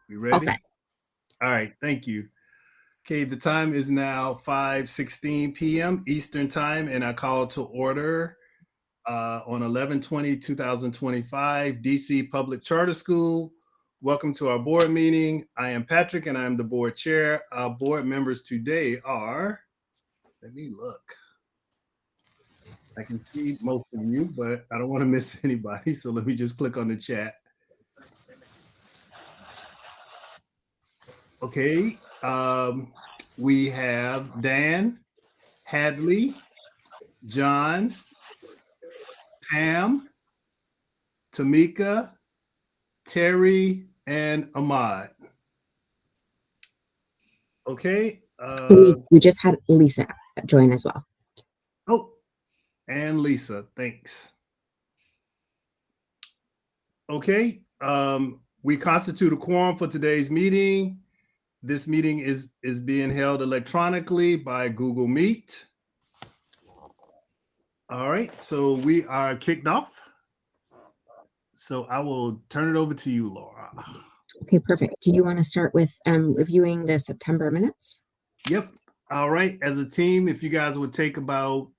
We All ready? set. All right, thank you. Okay, the time is now 5:16 p.m. Eastern Time, and I call to order on 11/20/2025 DC Public Charter School. Welcome to our board meeting. I am Patrick, and I'm the board chair. Our board members today are, let me look. I can see most of you, but I don't want to miss anybody, so let me just click on the chat. Okay, we have Dan, Hadley, John, Pam, Tamika, Terry, and Ahmad. Okay. We just had Lisa join as well. Oh, and Lisa, thanks. Okay. We constitute a quorum for today's meeting. This meeting is being held electronically by Google Meet. All right, so we are kicked off. So I will turn it over to you, Laura. Okay, perfect. Do you want to start with reviewing the September minutes? Yep. All right. As a team, if you guys would take about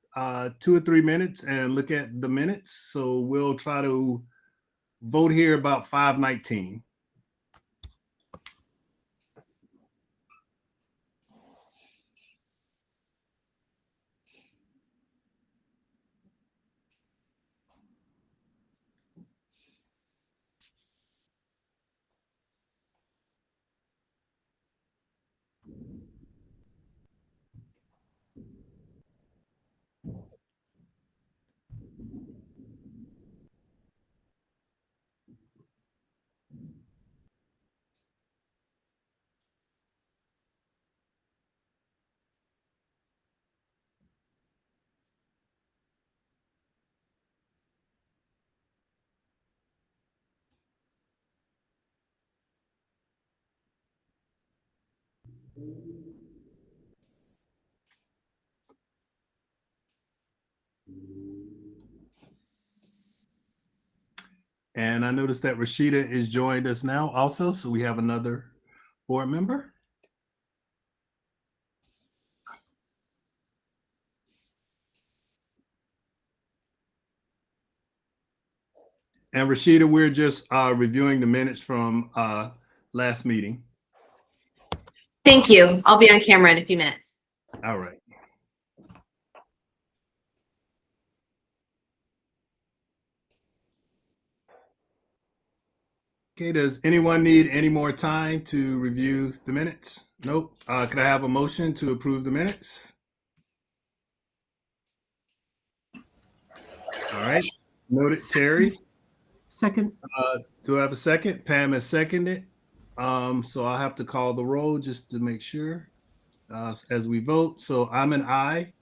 2 or 3 minutes and look at the minutes. So we'll try to vote here about 5:19. And I noticed that Rashida is joined us now also. So we have another board member. And Rashida, we're just reviewing the minutes from last meeting. Thank you. I'll be on camera in a few minutes. All right. Okay, does anyone need any more time to review the minutes? Nope. Could I have a motion to approve the minutes? All right. Noted, Terry. Second. Do I have a second? Pam has seconded. So I'll have to call the roll just to make sure as we vote. So I'm an aye.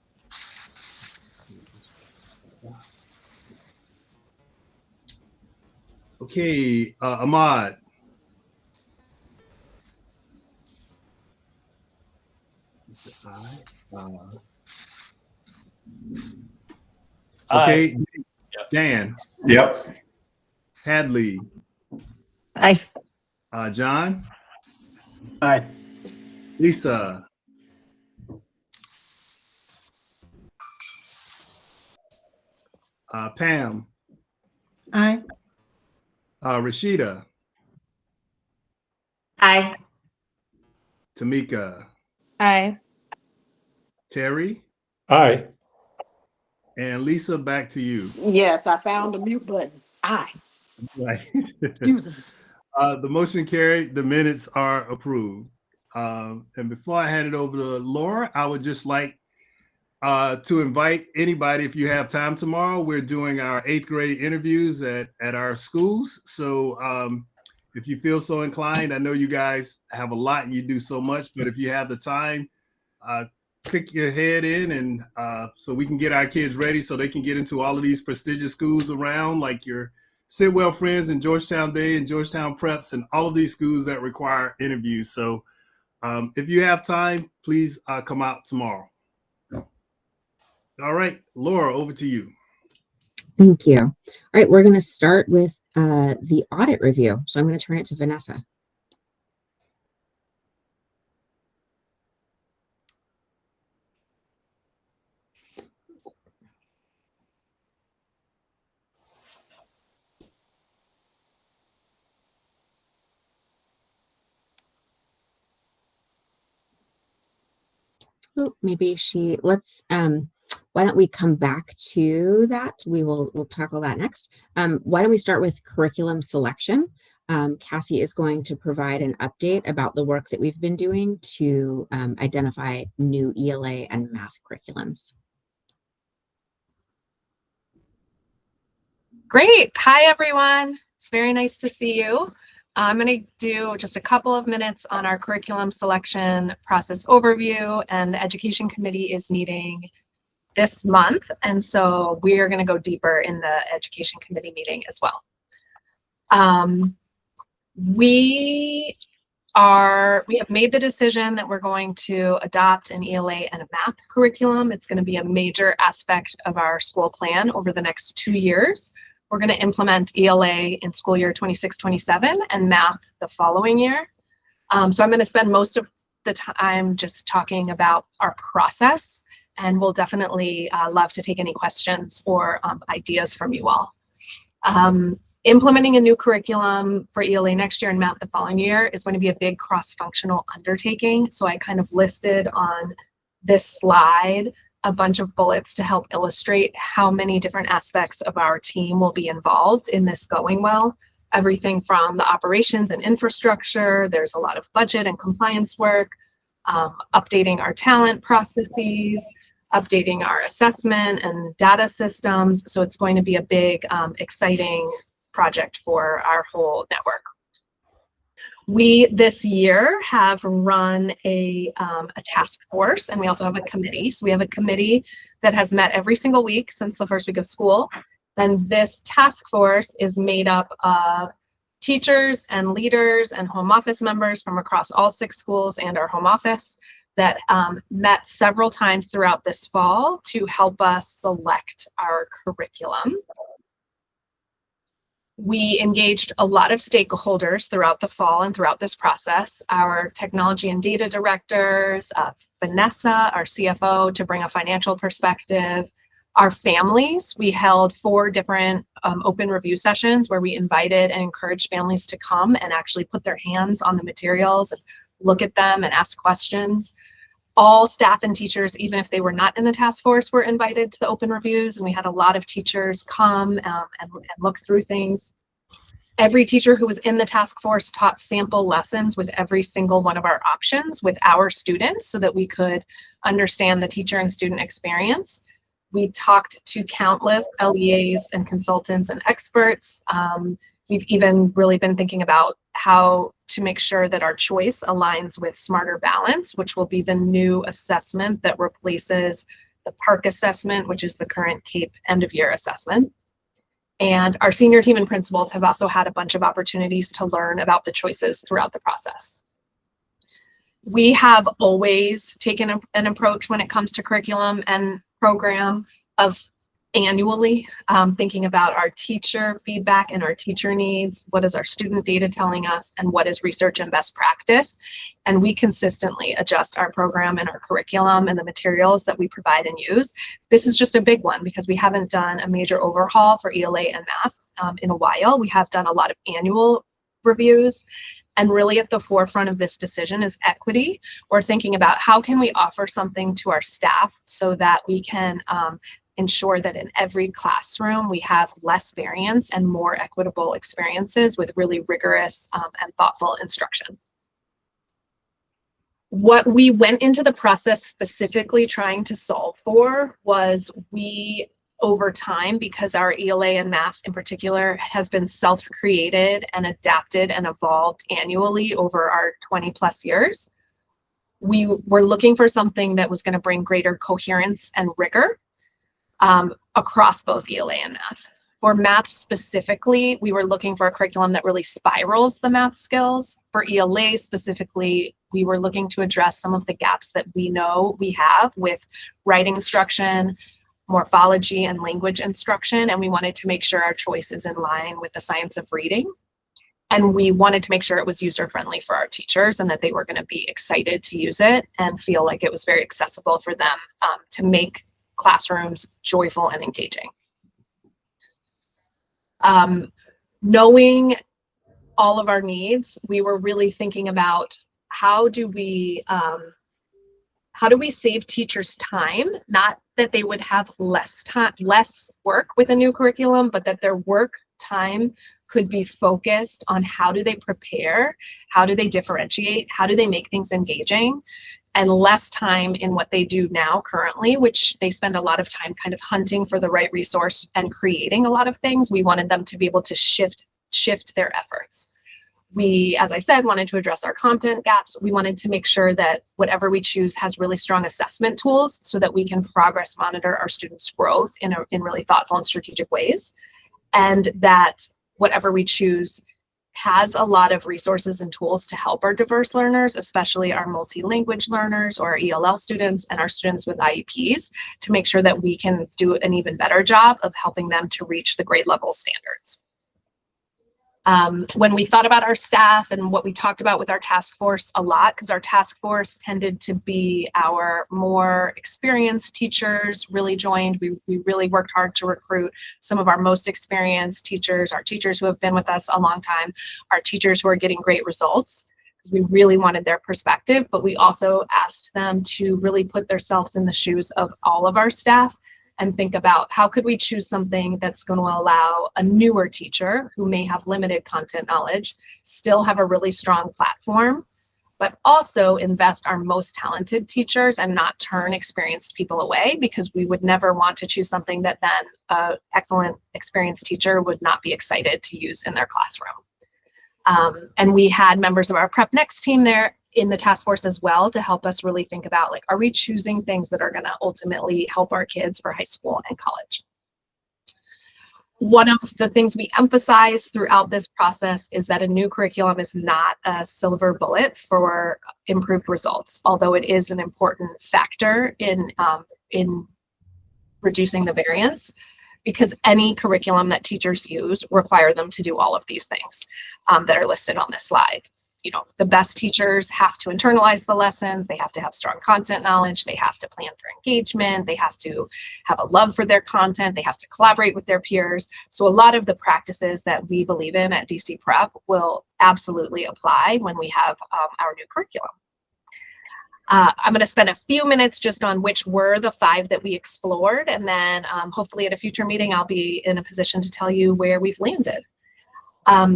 Okay, Ahmad. Okay, Dan. Yep. Hadley. Aye. John. Aye. Lisa. Pam. Aye. Rashida. Aye. Tamika. Aye. Terry. Aye. And Lisa, back to you. Yes, I found the mute button. Aye. Right. Excuse us. The motion carried. The minutes are approved. And before I hand it over to Laura, I would just like to invite anybody, if you have time tomorrow, we're doing our 8th grade interviews at our schools. So if you feel so inclined, I know you guys have a lot and you do so much, but if you have the time, click your head in and so we can get our kids ready so they can get into all of these prestigious schools around, like your Sidwell Friends and Georgetown Day and Georgetown Preps and all of these schools that require interviews. So if you have time, please come out tomorrow. All right, Laura, over to you. Thank you. All right, we're going to start with the audit review. So I'm going to turn it to Vanessa. Oh, maybe why don't we come back to that? We'll tackle that next. Why don't we start with curriculum selection? Cassie is going to provide an update about the work that we've been doing to identify new ELA and math curriculums. Great. Hi, everyone. It's very nice to see you. I'm going to do just a couple of minutes on our curriculum selection process overview, and the Education Committee is meeting this month, and so we are going to go deeper in the Education Committee meeting as well. We have made the decision that we're going to adopt an ELA and a math curriculum. It's going to be a major aspect of our school plan over the next 2 years. We're going to implement ELA in school year 26-27 and math the following year. So I'm going to spend most of the time just talking about our process, and we'll definitely love to take any questions or ideas from you all. Implementing a new curriculum for ELA next year and math the following year is going to be a big cross-functional undertaking. So I kind of listed on this slide a bunch of bullets to help illustrate how many different aspects of our team will be involved in this going well. Everything from the operations and infrastructure, there's a lot of budget and compliance work, updating our talent processes, updating our assessment and data systems. So it's going to be a big, exciting project for our whole network. We this year have run a task force, and we also have a committee. So we have a committee that has met every single week since the first week of school. And this task force is made up of teachers and leaders and home office members from across all 6 schools and our home office that met several times throughout this fall to help us select our curriculum. We engaged a lot of stakeholders throughout the fall and throughout this process. Our technology and data directors, Vanessa, our CFO, to bring a financial perspective. Our families, we held 4 different open review sessions where we invited and encouraged families to come and actually put their hands on the materials and look at them and ask questions. All staff and teachers, even if they were not in the task force, were invited to the open reviews, and we had a lot of teachers come and look through things. Every teacher who was in the task force taught sample lessons with every single one of our options with our students so that we could understand the teacher and student experience. We talked to countless LEAs and consultants and experts. We've even really been thinking about how to make sure that our choice aligns with Smarter Balance, which will be the new assessment that replaces the PARCC assessment, which is the current CAPE end-of-year assessment. And our senior team and principals have also had a bunch of opportunities to learn about the choices throughout the process. We have always taken an approach when it comes to curriculum and program of annually thinking about our teacher feedback and our teacher needs, what is our student data telling us, and what is research and best practice. And we consistently adjust our program and our curriculum and the materials that we provide and use. This is just a big one because we haven't done a major overhaul for ELA and math in a while. We have done a lot of annual reviews. And really at the forefront of this decision is equity. We're thinking about how can we offer something to our staff so that we can ensure that in every classroom we have less variance and more equitable experiences with really rigorous and thoughtful instruction. What we went into the process specifically trying to solve for was over time, because our ELA and math in particular has been self-created and adapted and evolved annually over our 20+ years, we were looking for something that was going to bring greater coherence and rigor across both ELA and math. For math specifically, we were looking for a curriculum that really spirals the math skills. For ELA specifically, we were looking to address some of the gaps that we know we have with writing instruction, morphology, and language instruction, and we wanted to make sure our choice is in line with the science of reading. And we wanted to make sure it was user-friendly for our teachers and that they were going to be excited to use it and feel like it was very accessible for them to make classrooms joyful and engaging. Knowing all of our needs, we were really thinking about how do we how do we save teachers time? Not that they would have less time, less work with a new curriculum, but that their work time could be focused on how do they prepare, how do they differentiate, how do they make things engaging, and less time in what they do now currently, which they spend a lot of time kind of hunting for the right resource and creating a lot of things. We wanted them to be able to shift their efforts. We, as I said, wanted to address our content gaps. We wanted to make sure that whatever we choose has really strong assessment tools so that we can progress monitor our students' growth in really thoughtful and strategic ways. And that whatever we choose has a lot of resources and tools to help our diverse learners, especially our multi-language learners or our ELL students and our students with IEPs, to make sure that we can do an even better job of helping them to reach the grade level standards. When we thought about our staff and what we talked about with our task force a lot, because our task force tended to be our more experienced teachers really joined. We really worked hard to recruit some of our most experienced teachers, our teachers who have been with us a long time, our teachers who are getting great results, because we really wanted their perspective, but we also asked them to really put themselves in the shoes of all of our staff and think about how could we choose something that's going to allow a newer teacher who may have limited content knowledge, still have a really strong platform, but also invest our most talented teachers and not turn experienced people away, because we would never want to choose something that then an excellent experienced teacher would not be excited to use in their classroom. And we had members of our Prep Next team there in the task force as well to help us really think about, like, are we choosing things that are going to ultimately help our kids for high school and college? One of the things we emphasize throughout this process is that a new curriculum is not a silver bullet for improved results, although it is an important factor in reducing the variance, because any curriculum that teachers use require them to do all of these things that are listed on this slide. You know, the best teachers have to internalize the lessons, they have to have strong content knowledge, they have to plan for engagement, they have to have a love for their content, they have to collaborate with their peers. So a lot of the practices that we believe in at DC Prep will absolutely apply when we have our new curriculum. I'm going to spend a few minutes just on which were the 5 that we explored, and then hopefully at a future meeting I'll be in a position to tell you where we've landed.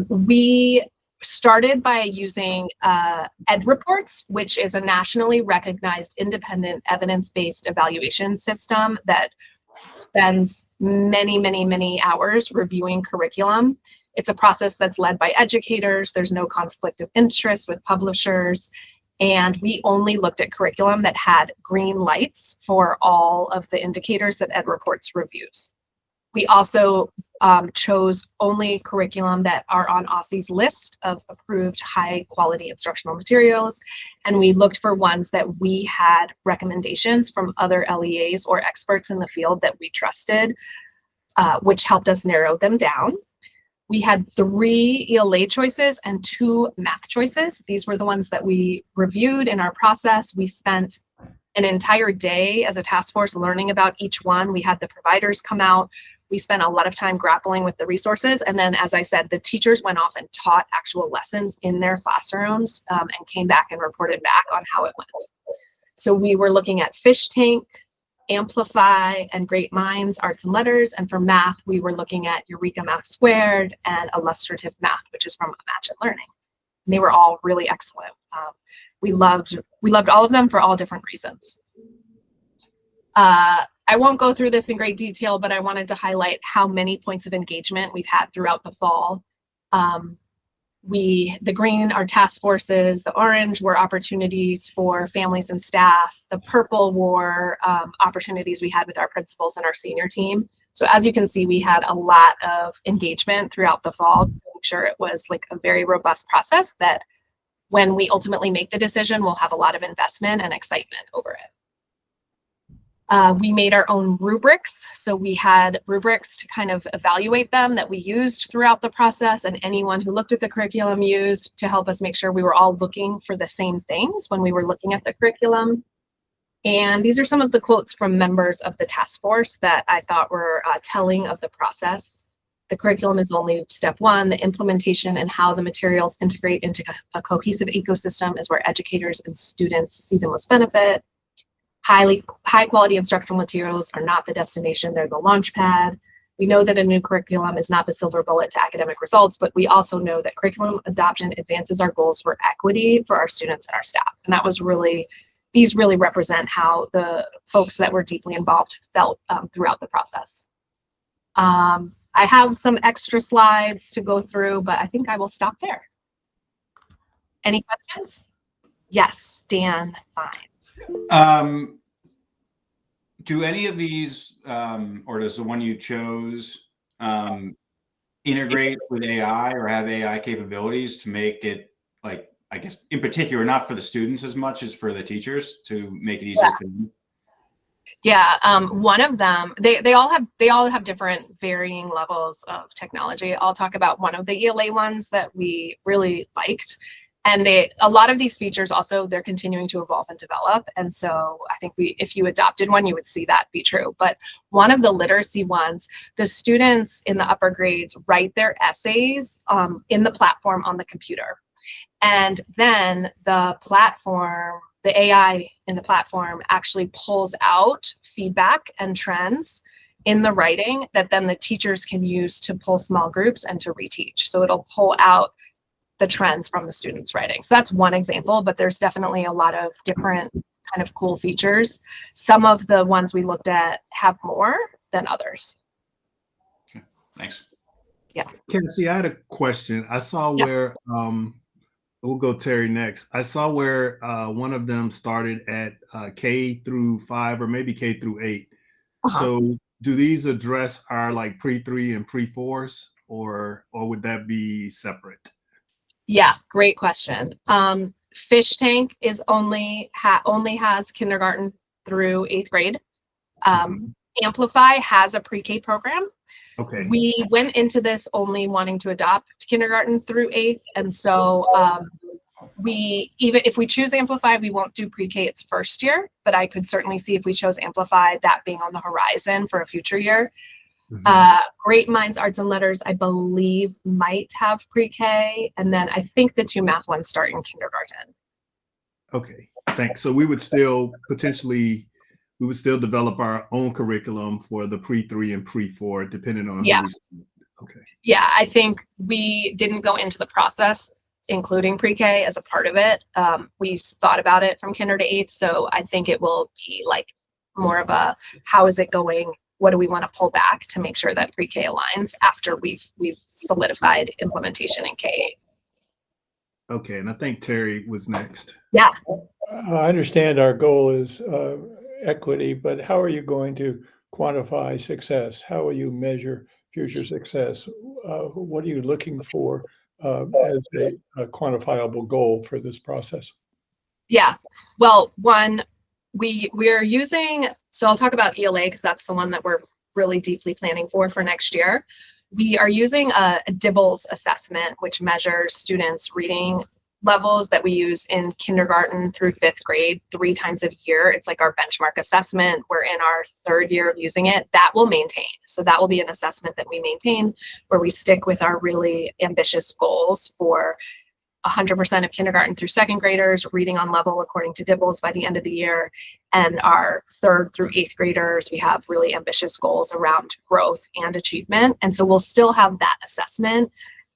We started by using EdReports, which is a nationally recognized independent evidence-based evaluation system that spends many hours reviewing curriculum. It's a process that's led by educators. There's no conflict of interest with publishers. And we only looked at curriculum that had green lights for all of the indicators that EdReports reviews. We also chose only curriculum that are on OSSI's list of approved high quality instructional materials. And we looked for ones that we had recommendations from other LEAs or experts in the field that we trusted, which helped us narrow them down. We had 3 ELA choices and 2 math choices. These were the ones that we reviewed in our process. We spent an entire day as a task force learning about each one. We had the providers come out. We spent a lot of time grappling with the resources. And then, as I said, the teachers went off and taught actual lessons in their classrooms and came back and reported back on how it went. So we were looking at Fish Tank, Amplify, and Great Minds, Arts and Letters. And for math, we were looking at Eureka Math Squared and Illustrative Math, which is from Imagine Learning. And they were all really excellent. We loved all of them for all different reasons. I won't go through this in great detail, but I wanted to highlight how many points of engagement we've had throughout the fall. The green are task forces, the orange were opportunities for families and staff, the purple were opportunities we had with our principals and our senior team. So as you can see, we had a lot of engagement throughout the fall to make sure it was like a very robust process that when we ultimately make the decision, we'll have a lot of investment and excitement over it. We made our own rubrics. So we had rubrics to kind of evaluate them that we used throughout the process, and anyone who looked at the curriculum used to help us make sure we were all looking for the same things when we were looking at the curriculum. And these are some of the quotes from members of the task force that I thought were telling of the process. The curriculum is only step 1. The implementation and how the materials integrate into a cohesive ecosystem is where educators and students see the most benefit. High quality instructional materials are not the destination, they're the launch pad. We know that a new curriculum is not the silver bullet to academic results, but we also know that curriculum adoption advances our goals for equity for our students and our staff. And that was really, these really represent how the folks that were deeply involved felt throughout the process. I have some extra slides to go through, but I think I will stop there. Any questions? Yes, Dan, fine. Do any of these, or does the one you chose, integrate with AI or have AI capabilities to make it, like, I guess in particular, not for the students as much as for the teachers, to make it easier for them? Yeah, one of them, they all have different varying levels of technology. I'll talk about one of the ELA ones that we really liked. And a lot of these features also, they're continuing to evolve and develop. And so I think if you adopted one, you would see that be true. But one of the literacy ones, the students in the upper grades write their essays in the platform on the computer. And then the platform, the AI in the platform actually pulls out feedback and trends in the writing that then the teachers can use to pull small groups and to reteach. So it'll pull out the trends from the students' writing. So that's one example, but there's definitely a lot of different kind of cool features. Some of the ones we looked at have more than others. Okay, thanks. Yeah. Cassie, I had a question. I saw where, we'll go Terry next. I saw where one of them started at K through 5 or maybe K through 8. So do these address our like pre-3 and pre-4s or would that be separate? Yeah, great question. Fish Tank is only has kindergarten through 8th grade. Amplify has a pre-K program. Okay. We went into this only wanting to adopt kindergarten through 8th, and so even if we choose Amplify, we won't do pre-K its first year. But I could certainly see if we chose Amplify, that being on the horizon for a future year. Great Minds Arts and Letters, I believe, might have pre-K, and then I think the 2 math ones start in kindergarten. Okay, thanks. So we would still develop our own curriculum for the pre-3 and pre-4, depending on who we. Okay. Yeah, I think we didn't go into the process including pre-K as a part of it. We thought about it from kinder to 8th, so I think it will be like more of a how is it going? What do we want to pull back to make sure that pre-K aligns after we've solidified implementation in K-8. Okay, and I think Terry was next. Yeah. I understand our goal is equity, but how are you going to quantify success? How will you measure future success? What are you looking for as a quantifiable goal for this process? Yeah, well, one, we're using, so I'll talk about ELA because that's the one that we're really deeply planning for next year. We are using a DIBELS assessment, which measures students' reading levels that we use in kindergarten through 5th grade 3 times a year. It's like our benchmark assessment. We're in our 3rd year of using it. That will maintain. So that will be an assessment that we maintain where we stick with our really ambitious goals for 100% of kindergarten through 2nd graders reading on level according to DIBELS by the end of the year. And our 3rd through 8th graders, we have really ambitious goals around growth and achievement. And so we'll still have that assessment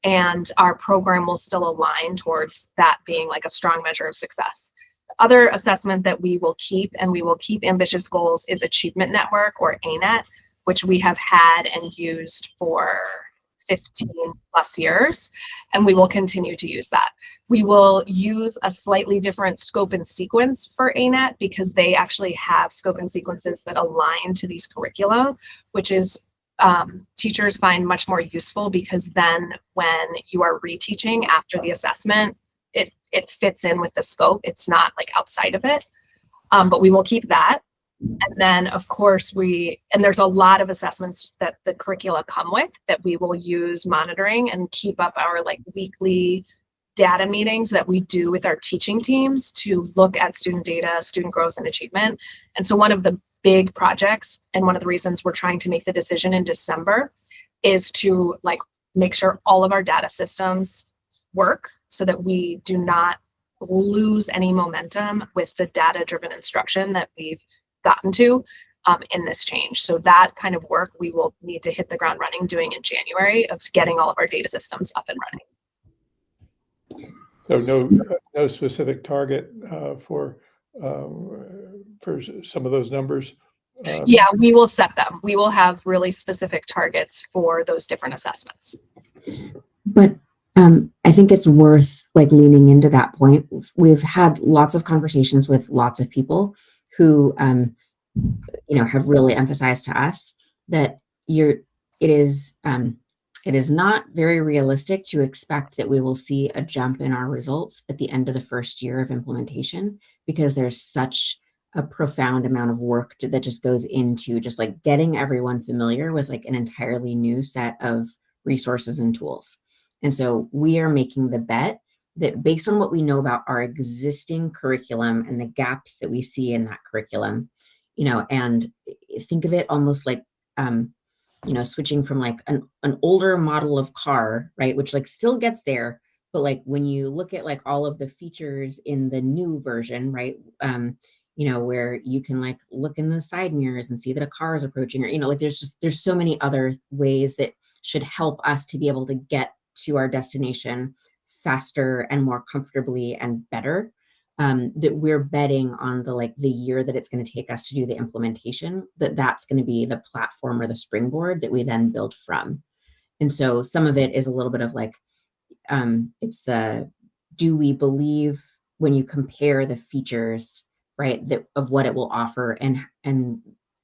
and our program will still align towards that being like a strong measure of success. The other assessment that we will keep, and we will keep ambitious goals, is Achievement Network, or ANET, which we have had and used for 15 plus years, and we will continue to use that. We will use a slightly different scope and sequence for ANET because they actually have scope and sequences that align to these curricula, which is teachers find much more useful because then when you are reteaching after the assessment, it fits in with the scope. It's not like outside of it, but we will keep that. And then of course there's a lot of assessments that the curricula come with that we will use monitoring and keep up our like weekly data meetings that we do with our teaching teams to look at student data, student growth and achievement. And so one of the big projects, and one of the reasons we're trying to make the decision in December, is to like make sure all of our data systems work so that we do not lose any momentum with the data-driven instruction that we've gotten to in this change. So that kind of work we will need to hit the ground running doing in January of getting all of our data systems up and running. So no specific target for some of those numbers? Yeah, we will set them. We will have really specific targets for those different assessments. But I think it's worth like leaning into that point. We've had lots of conversations with lots of people who, have really emphasized to us that it is not very realistic to expect that we will see a jump in our results at the end of the first year of implementation, because there's such a profound amount of work that just goes into just like getting everyone familiar with like an entirely new set of resources and tools. And so we are making the bet that based on what we know about our existing curriculum and the gaps that we see in that curriculum, and think of it almost like, switching from like an older model of car, right? Which like still gets there, but like when you look at like all of the features in the new version, right? Where you can like look in the side mirrors and see that a car is approaching, or, like there's so many other ways that should help us to be able to get to our destination faster and more comfortably and better, that we're betting on the year that it's going to take us to do the implementation, that's going to be the platform or the springboard that we then build from. And so some of it is a little bit of like, do we believe when you compare the features, right, of what it will offer, and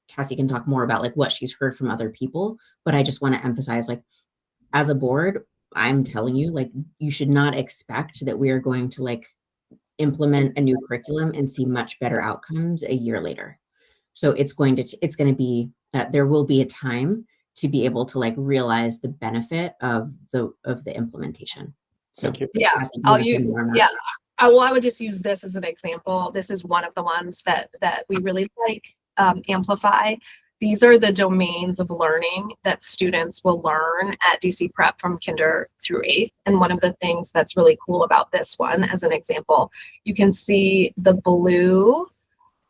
Cassie can talk more about like what she's heard from other people, but I just want to emphasize, like, as a board, I'm telling you, like, you should not expect that we are going to like implement a new curriculum and see much better outcomes a year later. So it's going to be there will be a time to be able to like realize the benefit of the implementation. So Thank you. Yeah, Cassie, I would just use this as an example. This is one of the ones that we really like, Amplify. These are the domains of learning that students will learn at DC Prep from kinder through 8th. And one of the things that's really cool about this one, as an example, you can see the blue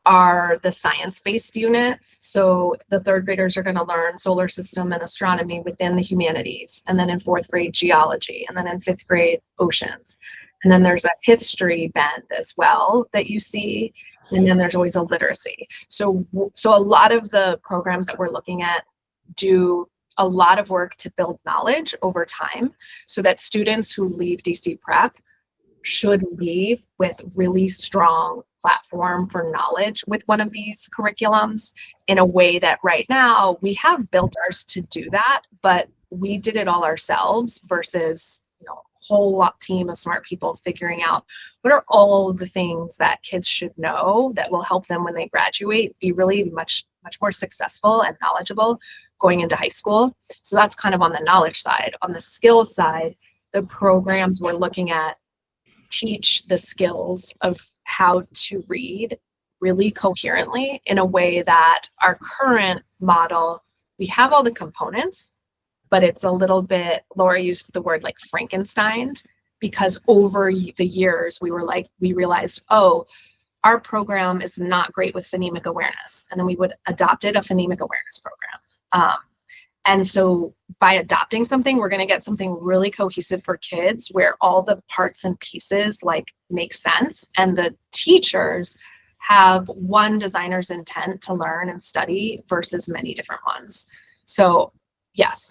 are the science-based units. So the 3rd graders are going to learn solar system and astronomy within the humanities. And then in 4th grade, geology. And then in 5th grade, oceans. And then there's a history bend as well that you see. And then there's always a literacy. So a lot of the programs that we're looking at do a lot of work to build knowledge over time, so that students who leave DC Prep should leave with really strong platform for knowledge with one of these curriculums, in a way that right now we have built ours to do that, but we did it all ourselves versus whole lot team of smart people figuring out what are all the things that kids should know that will help them when they graduate be really much more successful and knowledgeable going into high school. So that's kind of on the knowledge side. On the skills side, the programs we're looking at teach the skills of how to read really coherently in a way that our current model, we have all the components, but it's a little bit, Laura used the word like Frankensteined, because over the years we realized, our program is not great with phonemic awareness. And then we would adopted a phonemic awareness program. And so by adopting something, we're going to get something really cohesive for kids where all the parts and pieces like make sense. And the teachers have one designer's intent to learn and study versus many different ones. So yes,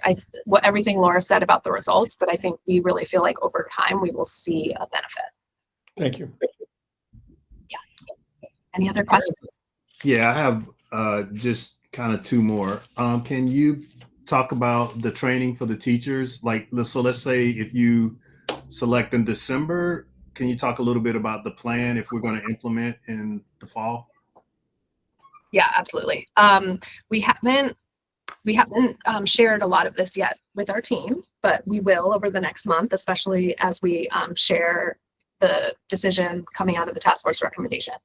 everything Laura said about the results, but I think we really feel like over time we will see a benefit. Thank you. Yeah. Any other questions? Yeah, I have just kind of 2 more. Can you talk about the training for the teachers? So let's say if you select in December, can you talk a little bit about the plan if we're going to implement in the fall? Yeah, absolutely. We haven't shared a lot of this yet with our team, but we will over the next month, especially as we share the decision coming out of the task force recommendation.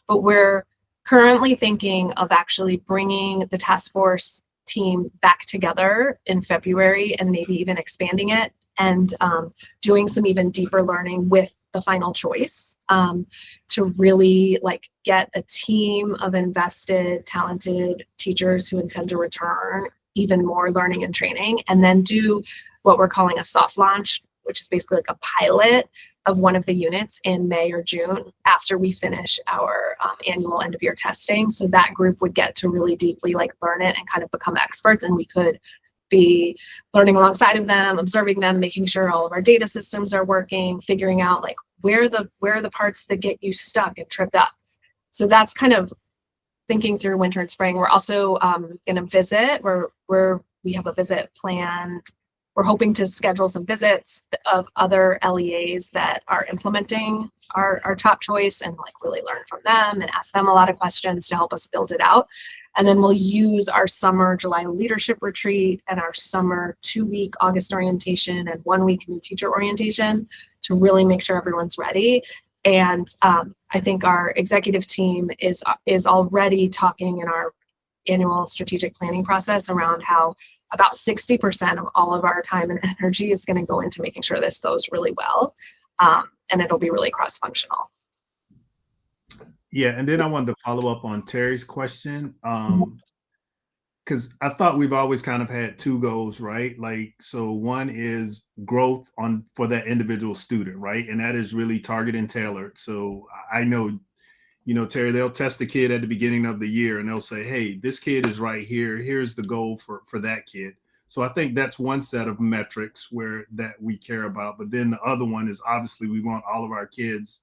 But we're currently thinking of actually bringing the task force team back together in February and maybe even expanding it and doing some even deeper learning with the final choice to really like get a team of invested, talented teachers who intend to return even more learning and training, and then do what we're calling a soft launch, which is basically like a pilot of one of the units in May or June after we finish our annual end of year testing. So that group would get to really deeply like learn it and kind of become experts, and we could be learning alongside of them, observing them, making sure all of our data systems are working, figuring out like where are the parts that get you stuck and tripped up. So that's kind of thinking through winter and spring. We're also going to visit. We have a visit planned. We're hoping to schedule some visits of other LEAs that are implementing our top choice and like really learn from them and ask them a lot of questions to help us build it out. And then we'll use our summer July leadership retreat and our summer 2-week August orientation and 1-week new teacher orientation to really make sure everyone's ready. And I think our executive team is already talking in our annual strategic planning process around how about 60% of all of our time and energy is going to go into making sure this goes really well. And it'll be really cross-functional. Yeah, and then I wanted to follow up on Terry's question. Because I thought we've always kind of had two goals, right? Like, so one is growth for that individual student, right? And that is really targeted and tailored. So I know, Terry, they'll test the kid at the beginning of the year and they'll say, hey, this kid is right here. Here's the goal for that kid. So I think that's one set of metrics that we care about. But then the other one is obviously we want all of our kids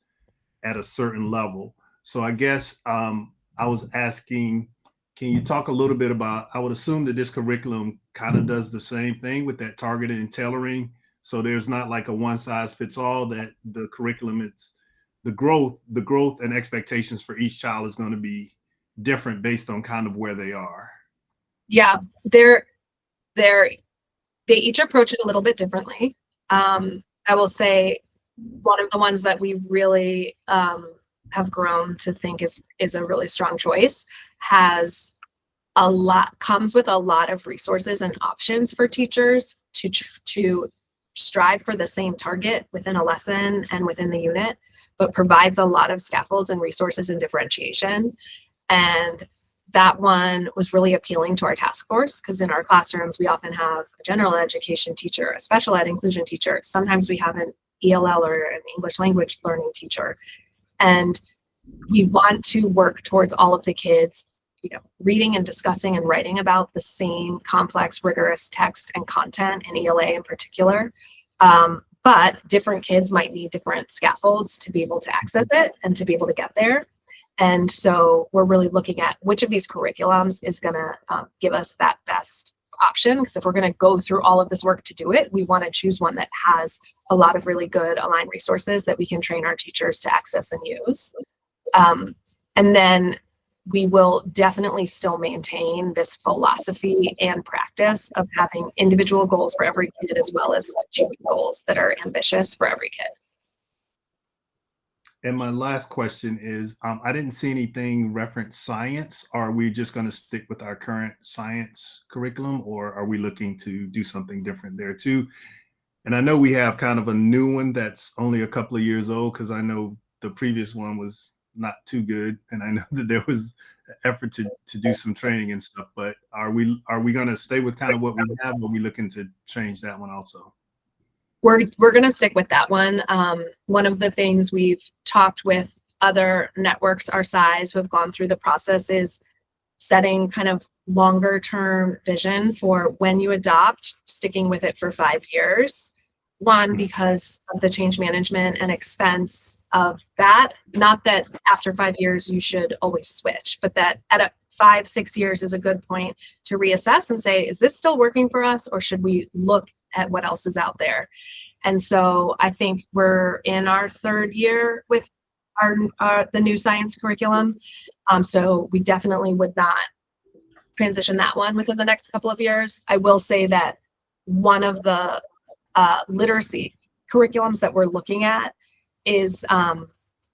at a certain level. So I guess I was asking, can you talk a little bit about, I would assume that this curriculum kind of does the same thing with that targeting and tailoring. So there's not like a one size fits all, that the curriculum, it's the growth and expectations for each child is going to be different based on kind of where they are. Yeah, they each approach it a little bit differently. I will say one of the ones that we really have grown to think is a really strong choice comes with a lot of resources and options for teachers to strive for the same target within a lesson and within the unit, but provides a lot of scaffolds and resources and differentiation. And that one was really appealing to our task force, because in our classrooms, we often have a general education teacher, a special ed inclusion teacher. Sometimes we have an ELL or an English language learning teacher. And we want to work towards all of the kids, reading and discussing and writing about the same complex, rigorous text and content in ELA in particular. But different kids might need different scaffolds to be able to access it and to be able to get there. And so we're really looking at which of these curriculums is going to give us that best option. Because if we're going to go through all of this work to do it, we want to choose one that has a lot of really good aligned resources that we can train our teachers to access and use. And then we will definitely still maintain this philosophy and practice of having individual goals for every kid, as well as achieving goals that are ambitious for every kid. And my last question is, I didn't see anything reference science. Are we just going to stick with our current science curriculum, or are we looking to do something different there too? And I know we have kind of a new one that's only a couple of years old, because I know the previous one was not too good, and I know that there was an effort to do some training and stuff. But are we going to stay with kind of what we have, or are we looking to change that one also? We're going to stick with that one. One of the things we've talked with other networks our size who have gone through the process is setting kind of longer term vision for when you adopt, sticking with it for 5 years. One, because of the change management and expense of that. Not that after 5 years you should always switch, but that at 5-6 years is a good point to reassess and say, is this still working for us, or should we look at what else is out there? And so I think we're in our 3rd year with the new science curriculum. So we definitely would not transition that one within the next couple of years. I will say that one of the literacy curriculums that we're looking at is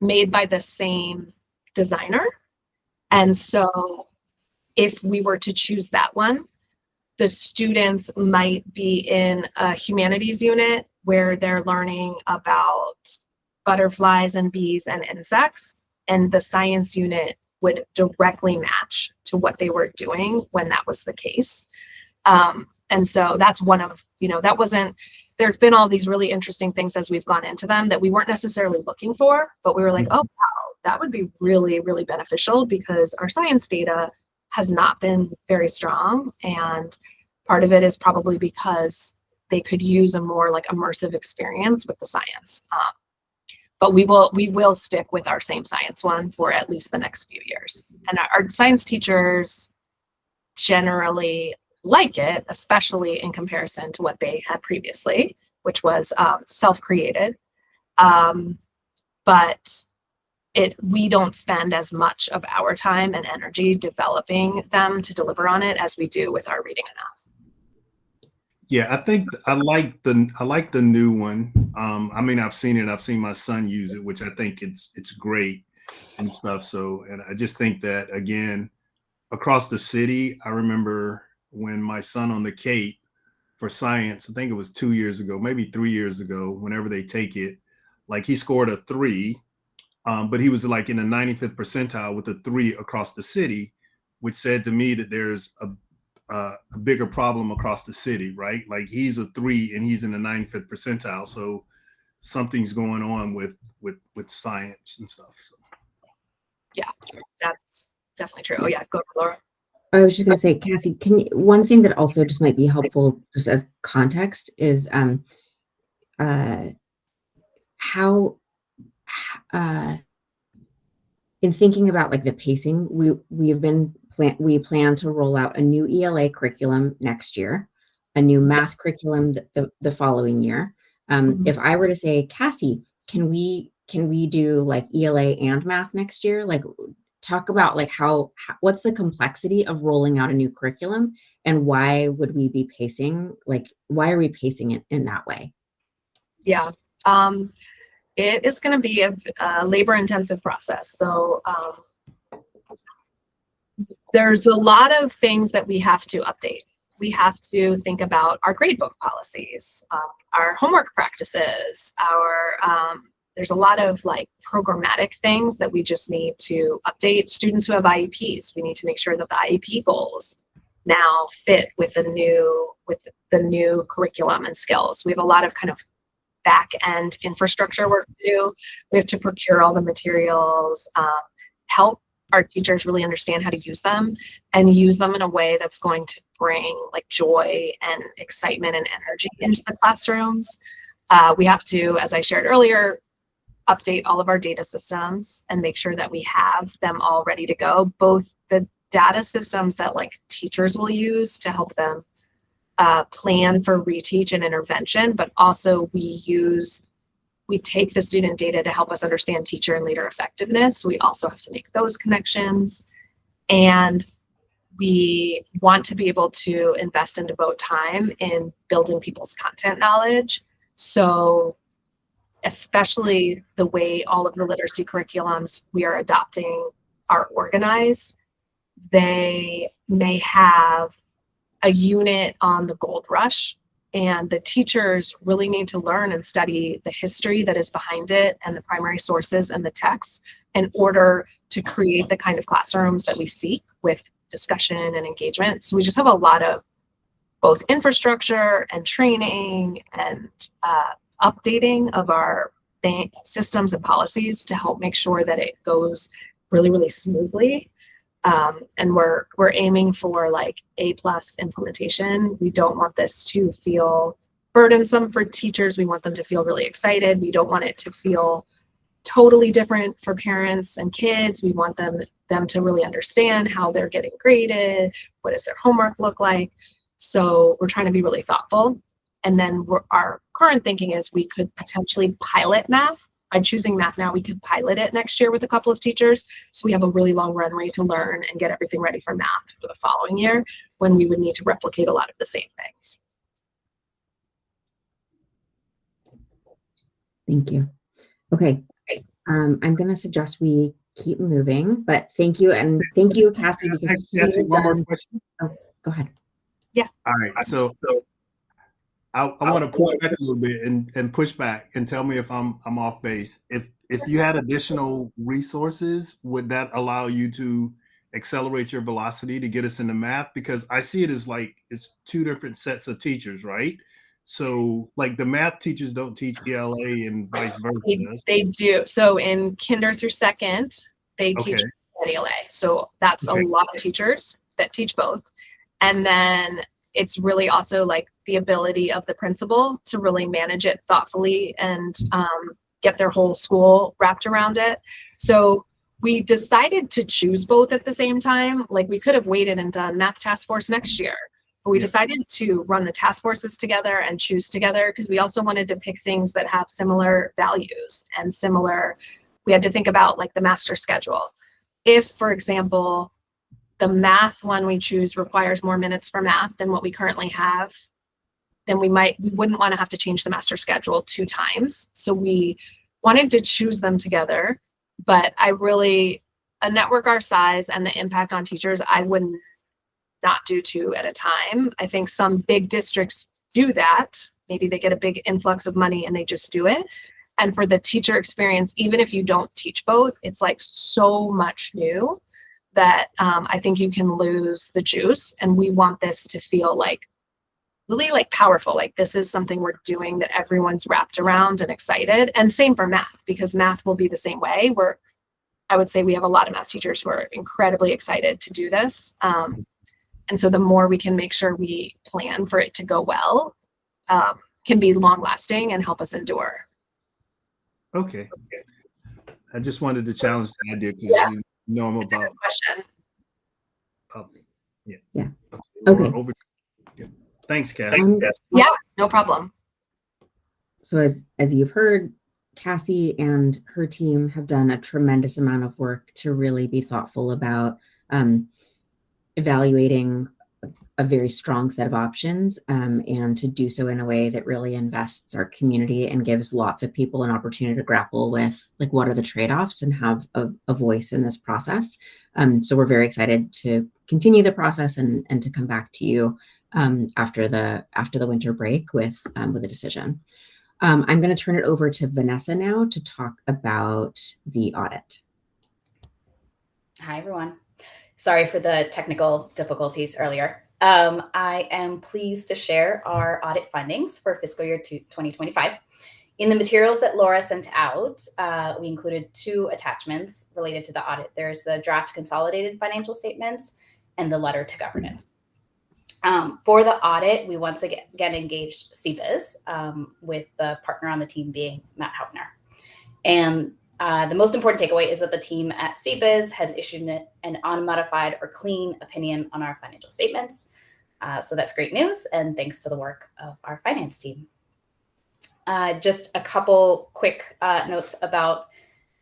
made by the same designer. And so if we were to choose that one, the students might be in a humanities unit where they're learning about butterflies and bees and insects, and the science unit would directly match to what they were doing when that was the case. And so that's one of, that wasn't, there's been all these really interesting things as we've gone into them that we weren't necessarily looking for, but we were like, oh, wow, that would be really, really beneficial because our science data has not been very strong. And part of it is probably because they could use a more like immersive experience with the science. But we will stick with our same science one for at least the next few years. And our science teachers generally like it, especially in comparison to what they had previously, which was self-created. But we don't spend as much of our time and energy developing them to deliver on it as we do with our reading and math. Yeah, I think I like the new one. I mean, I've seen it. I've seen my son use it, which I think it's great and stuff. So, and I just think that again, across the city, I remember when my son on the Cape for science, I think it was 2 years ago, maybe 3 years ago, whenever they take it, like he scored a 3, but he was like in the 95th percentile with a 3 across the city, which said to me that there's a bigger problem across the city, right? Like he's a 3 and he's in the 95th percentile. So something's going on with science and stuff. So. Yeah, that's definitely true. Oh yeah, go Laura. I was just going to say, Cassie, one thing that also just might be helpful just as context is how in thinking about like the pacing, we plan to roll out a new ELA curriculum next year, a new math curriculum the following year. If I were to say, Cassie, can we do like ELA and math next year? Like talk about like what's the complexity of rolling out a new curriculum and why would we be pacing? Like, why are we pacing it in that way? Yeah. It is going to be a labor-intensive process. So there's a lot of things that we have to update. We have to think about our gradebook policies, our homework practices, there's a lot of like programmatic things that we just need to update. Students who have IEPs, we need to make sure that the IEP goals now fit with the new curriculum and skills. We have a lot of kind of back end infrastructure work to do. We have to procure all the materials, help our teachers really understand how to use them and use them in a way that's going to bring like joy and excitement and energy into the classrooms. We have to, as I shared earlier, update all of our data systems and make sure that we have them all ready to go, both the data systems that like teachers will use to help them plan for reteach and intervention, but also we take the student data to help us understand teacher and leader effectiveness. We also have to make those connections, and we want to be able to invest and devote time in building people's content knowledge. So especially the way all of the literacy curriculums we are adopting are organized, they may have a unit on the gold rush, and the teachers really need to learn and study the history that is behind it and the primary sources and the texts in order to create the kind of classrooms that we seek with discussion and engagement. So we just have a lot of both infrastructure and training and updating of our systems and policies to help make sure that it goes really, really smoothly. And we're aiming for like A+ implementation. We don't want this to feel burdensome for teachers. We want them to feel really excited. We don't want it to feel totally different for parents and kids. We want them to really understand how they're getting graded. What does their homework look like? So we're trying to be really thoughtful. And then our current thinking is we could potentially pilot math. By choosing math now, we could pilot it next year with a couple of teachers. So we have a really long runway to learn and get everything ready for math for the following year when we would need to replicate a lot of the same things. Thank you. Okay. I'm going to suggest we keep moving, but thank you. And thank you, Cassie, because Cassie, one more question. Oh, go ahead. Yeah. All right. So I want to push back a little bit and push back and tell me if I'm off base. If you had additional resources, would that allow you to accelerate your velocity to get us into math? Because I see it as like it's two different sets of teachers, right? So like the math teachers don't teach ELA and vice versa. They do. So in kinder through second, they teach ELA. So that's a lot of teachers that teach both. And then it's really also like the ability of the principal to really manage it thoughtfully and get their whole school wrapped around it. So we decided to choose both at the same time. Like we could have waited and done math task force next year, but we decided to run the task forces together and choose together because we also wanted to pick things that have similar values and similar, we had to think about like the master schedule. If, for example, the math one we choose requires more minutes for math than what we currently have, then we wouldn't want to have to change the master schedule 2 times. So we wanted to choose them together, but a network our size and the impact on teachers, I wouldn't not do 2 at a time. I think some big districts do that. Maybe they get a big influx of money and they just do it. And for the teacher experience, even if you don't teach both, it's like so much new that I think you can lose the juice. And we want this to feel like really like powerful. Like this is something we're doing that everyone's wrapped around and excited. And same for math, because math will be the same way. I would say we have a lot of math teachers who are incredibly excited to do this. And so the more we can make sure we plan for it to go well, can be long lasting and help us endure. Okay. I just wanted to challenge the idea because you know I'm It's a about good question. Yeah. Okay. Okay. Thanks, Cass. Yeah, no problem. So as you've heard, Cassie and her team have done a tremendous amount of work to really be thoughtful about evaluating a very strong set of options and to do so in a way that really invests our community and gives lots of people an opportunity to grapple with like what are the trade-offs and have a voice in this process. So we're very excited to continue the process and to come back to you after the winter break with a decision. I'm going to turn it over to Vanessa now to talk about the audit. Hi, everyone. Sorry for the technical difficulties earlier. I am pleased to share our audit findings for fiscal year 2025. In the materials that Laura sent out, we included 2 attachments related to the audit. There's the draft consolidated financial statements and the letter to governance. For the audit, we once again engaged CBIZ with the partner on the team being Matt Haufner. And the most important takeaway is that the team at CBIZ has issued an unmodified or clean opinion on our financial statements. So that's great news, and thanks to the work of our finance team. Just a couple quick notes about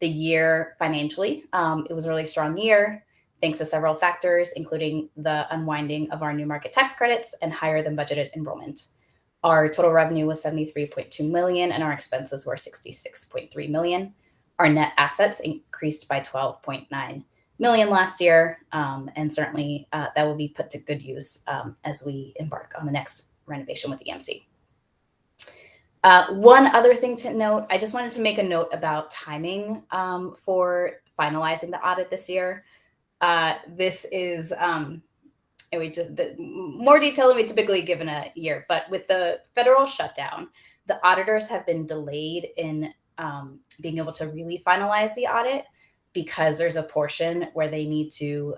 the year financially. It was a really strong year, thanks to several factors, including the unwinding of our new market tax credits and higher than budgeted enrollment. Our total revenue was $73.2 million, and our expenses were $66.3 million. Our net assets increased by $12.9 million last year, and certainly that will be put to good use as we embark on the next renovation with EMC. One other thing to note, I just wanted to make a note about timing for finalizing the audit this year. This is more detail than we typically give in a year, but with the federal shutdown, the auditors have been delayed in being able to really finalize the audit because there's a portion where they need to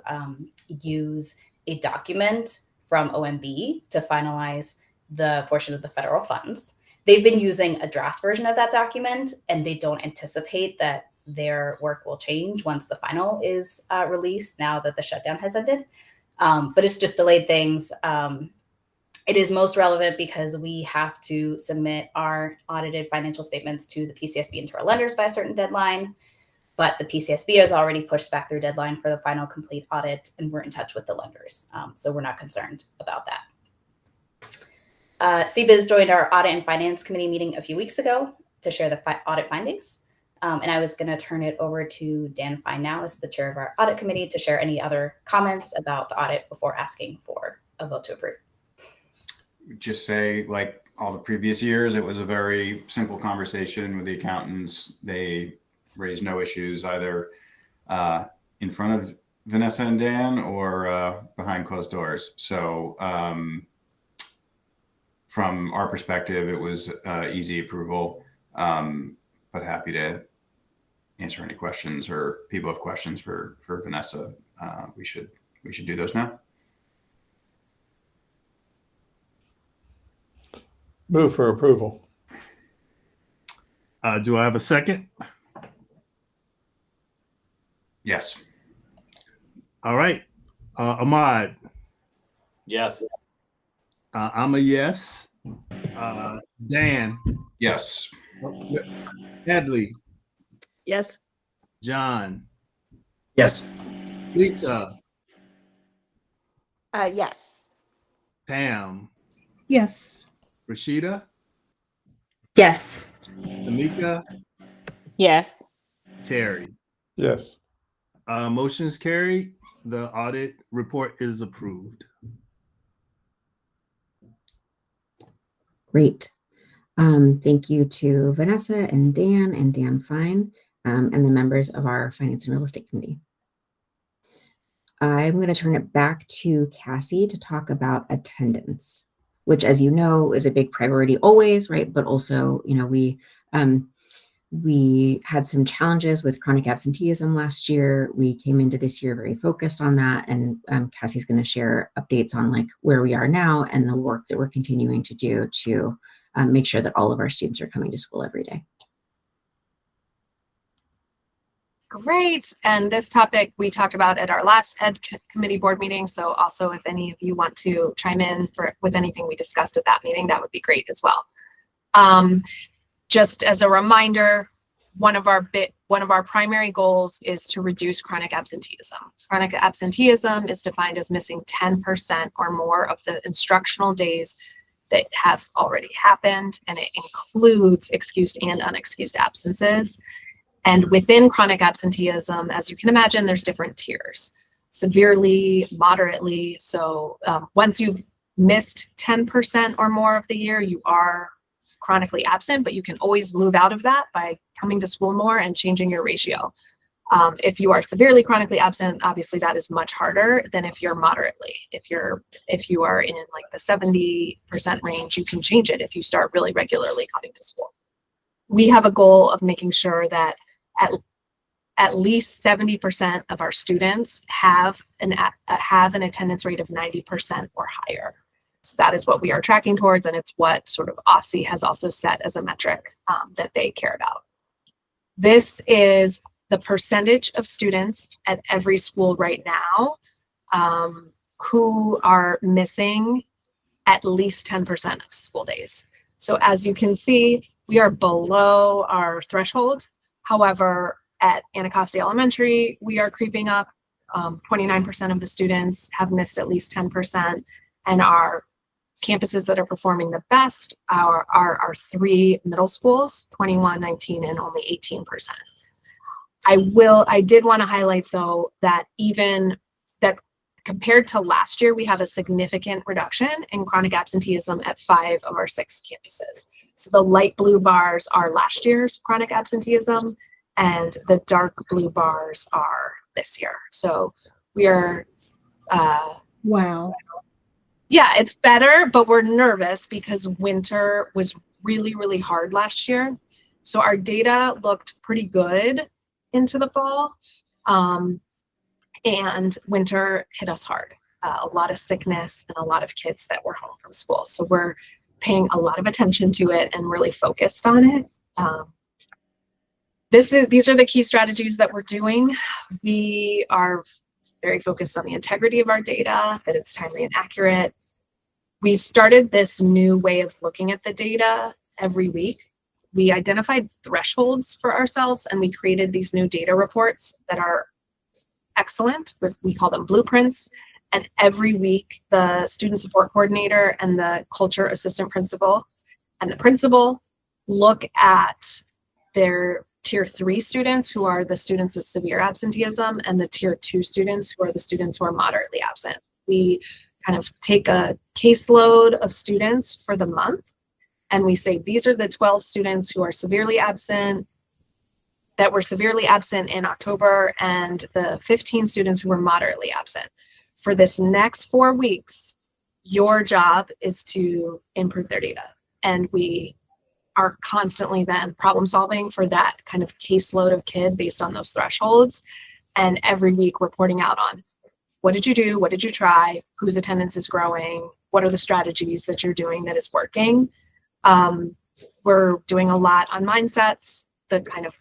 use a document from OMB to finalize the portion of the federal funds. They've been using a draft version of that document, and they don't anticipate that their work will change once the final is released now that the shutdown has ended. But it's just delayed things. It is most relevant because we have to submit our audited financial statements to the PCSB and to our lenders by a certain deadline. But the PCSB has already pushed back their deadline for the final complete audit, and we're in touch with the lenders. So we're not concerned about that. CBIZ joined our Audit and Finance Committee meeting a few weeks ago to share the audit findings. And I was going to turn it over to Dan Fine now as the chair of our audit committee to share any other comments about the audit before asking for a vote to approve. Just say, like, all the previous years. It was a very simple conversation with the accountants. They raised no issues either in front of Vanessa and Dan or behind closed doors. So from our perspective, it was easy approval, but happy to answer any questions, or if people have questions for Vanessa. We should do those now. Move for approval. Do I have a second? Yes. All right. Ahmad, Yes. I'm a yes. Dan, Yes. Hadley, Yes. John, Yes. Lisa, Yes. Pam, Yes. Rashida, Yes. Tamika, Yes. Terry. Yes. Motion's carried. The audit report is approved. Great. Thank you to Vanessa and Dan Fine, and the members of our Finance and Real Estate Committee. I'm going to turn it back to Cassie to talk about attendance, which, as you know, is a big priority always, right? But also, you know, we had some challenges with chronic absenteeism last year. We came into this year very focused on that, and Cassie's going to share updates on like where we are now and the work that we're continuing to do to make sure that all of our students are coming to school every day. Great. And this topic we talked about at our last Ed Committee board meeting. So also if any of you want to chime in with anything we discussed at that meeting, that would be great as well. Just as a reminder, one of our primary goals is to reduce chronic absenteeism. Chronic absenteeism is defined as missing 10% or more of the instructional days that have already happened, and it includes excused and unexcused absences. And within chronic absenteeism, as you can imagine, there's different tiers: severely, moderately. So once you've missed 10% or more of the year, you are chronically absent, but you can always move out of that by coming to school more and changing your ratio. If you are severely chronically absent, obviously that is much harder than if you're moderately. If you are in like the 70% range, you can change it if you start really regularly coming to school. We have a goal of making sure that at least 70% of our students have an attendance rate of 90% or higher. So that is what we are tracking towards, and it's what sort of OSCE has also set as a metric that they care about. This is the percentage of students at every school right now who are missing at least 10% of school days. So as you can see, we are below our threshold. However, at Anacostia Elementary, we are creeping up. 29% of the students have missed at least 10%, and our campuses that are performing the best are our three middle schools, 21, 19, and only 18%. I did want to highlight though that even that compared to last year, we have a significant reduction in chronic absenteeism at 5 of our 6 campuses. So the light blue bars are last year's chronic absenteeism, and the dark blue bars are this year. So we are, Wow. yeah, it's better, but we're nervous because winter was really, really hard last year. So our data looked pretty good into the fall, and winter hit us hard. A lot of sickness and a lot of kids that were home from school. So we're paying a lot of attention to it and really focused on it. These are the key strategies that we're doing. We are very focused on the integrity of our data, that it's timely and accurate. We've started this new way of looking at the data every week. We identified thresholds for ourselves, and we created these new data reports that are excellent. We call them blueprints. And every week, the student support coordinator and the culture assistant principal and the principal look at their tier 3 students, who are the students with severe absenteeism, and the tier 2 students, who are the students who are moderately absent. We kind of take a caseload of students for the month, and we say, these are the 12 students who are severely absent, that were severely absent in October, and the 15 students who were moderately absent. For this next 4 weeks, your job is to improve their data. And we are constantly then problem solving for that kind of caseload of kid based on those thresholds. And every week reporting out on what did you do? What did you try? Whose attendance is growing? What are the strategies that you're doing that is working? We're doing a lot on mindsets, the kind of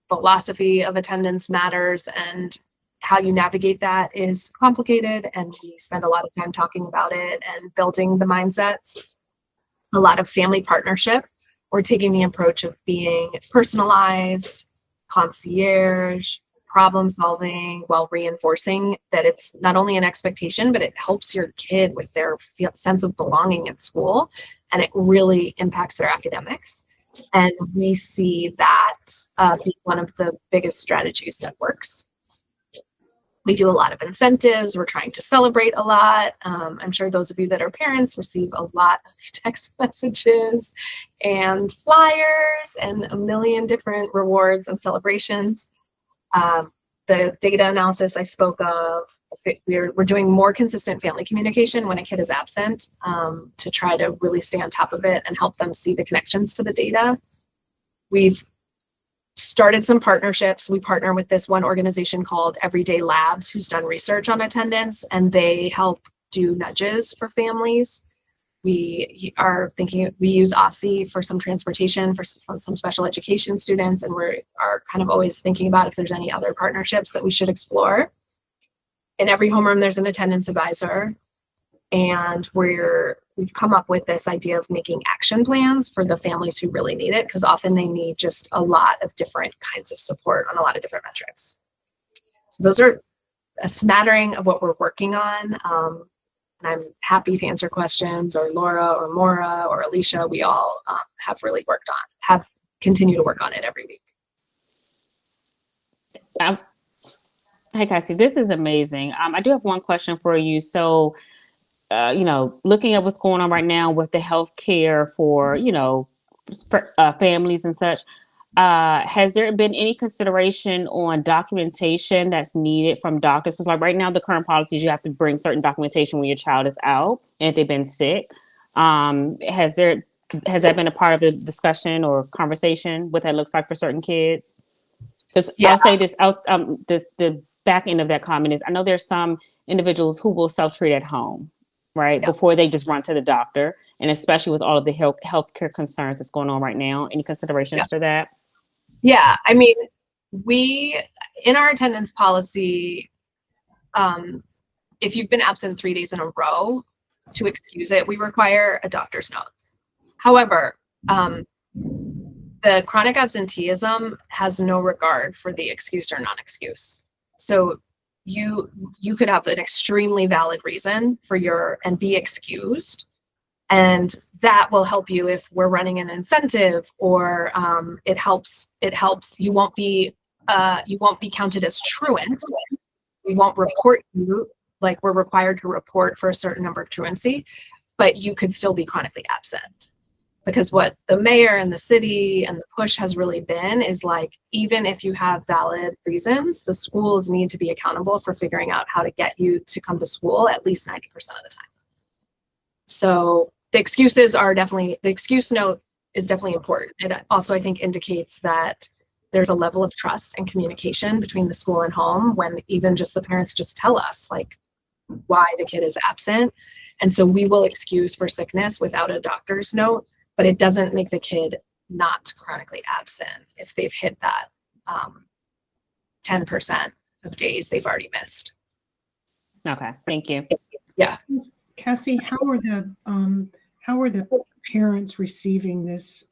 philosophy of attendance matters, and how you navigate that is complicated. And we spend a lot of time talking about it and building the mindsets. A lot of family partnership. We're taking the approach of being personalized, concierge, problem solving, while reinforcing that it's not only an expectation, but it helps your kid with their sense of belonging at school, and it really impacts their academics. And we see that be one of the biggest strategies that works. We do a lot of incentives. We're trying to celebrate a lot. I'm sure those of you that are parents receive a lot of text messages and flyers and a million different rewards and celebrations. The data analysis I spoke of, we're doing more consistent family communication when a kid is absent, to try to really stay on top of it and help them see the connections to the data. We've started some partnerships. We partner with this one organization called Everyday Labs, who's done research on attendance, and they help do nudges for families. We are thinking, we use OSSI for some transportation for some special education students, and we are kind of always thinking about if there's any other partnerships that we should explore. In every homeroom, there's an attendance advisor, and we've come up with this idea of making action plans for the families who really need it, because often they need just a lot of different kinds of support on a lot of different metrics. So those are a smattering of what we're working on. And I'm happy to answer questions, or Laura or Maura or Alicia. We all have really continue to work on it every week. Hi, Cassie. This is amazing. I do have one question for you. So, looking at what's going on right now with the healthcare for, families and such, has there been any consideration on documentation that's needed from doctors? Because like right now, the current policies, you have to bring certain documentation when your child is out and if they've been sick. Has that been a part of the discussion or conversation, what that looks like for certain kids? Because I'll say this, the back end of that comment is, I know there's some individuals who will self-treat at home, right? Yeah. Before they just run to the doctor, and especially with all of the healthcare concerns that's going on right now. Any considerations for that? Yeah, I mean, in our attendance policy, if you've been absent 3 days in a row, to excuse it, we require a doctor's note. However, the chronic absenteeism has no regard for the excuse or non-excuse. So you could have an extremely valid reason and be excused. And that will help you if we're running an incentive, or it helps. You won't be counted as truant. We won't report you like we're required to report for a certain number of truancy, but you could still be chronically absent. Because what the mayor and the city and the push has really been is like, even if you have valid reasons, the schools need to be accountable for figuring out how to get you to come to school at least 90% of the time. So the excuse note is definitely important. It also, I think, indicates that there's a level of trust and communication between the school and home, when even just the parents just tell us like why the kid is absent. And so we will excuse for sickness without a doctor's note, but it doesn't make the kid not chronically absent if they've hit that 10% of days they've already missed. Okay, thank you. Yeah. Cassie, how are the parents receiving this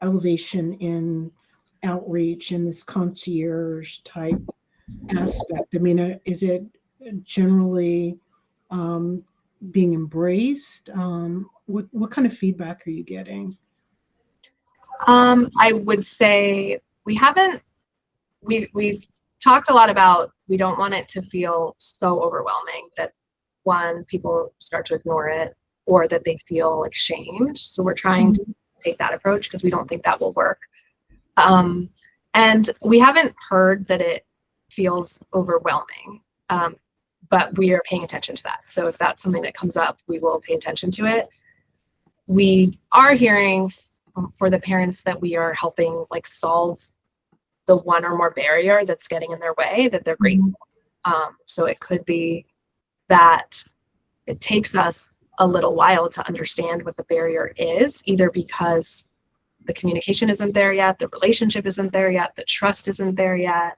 elevation in outreach and this concierge type aspect? I mean, is it generally being embraced? What kind of feedback are you getting? I would say we've talked a lot about, we don't want it to feel so overwhelming that one, people start to ignore it, or that they feel like shamed. So we're trying to take that approach because we don't think that will work. And we haven't heard that it feels overwhelming, but we are paying attention to that. So if that's something that comes up, we will pay attention to it. We are hearing for the parents that we are helping like solve the one or more barrier that's getting in their way, that they're grateful. So it could be that it takes us a little while to understand what the barrier is, either because the communication isn't there yet, the relationship isn't there yet, the trust isn't there yet.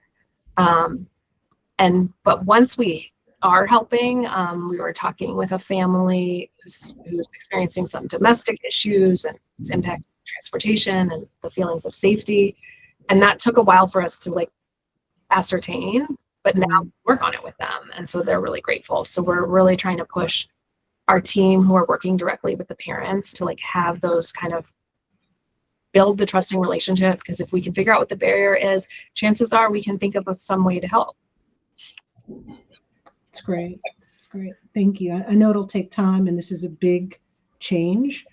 But once we are helping, we were talking with a family who's experiencing some domestic issues and its impact on transportation and the feelings of safety. And that took a while for us to like ascertain, but now work on it with them. And so they're really grateful. So we're really trying to push our team who are working directly with the parents to like have those kind of build the trusting relationship, because if we can figure out what the barrier is, chances are we can think of some way to help. It's great. It's great. Thank you. I know it'll take time and this is a big change,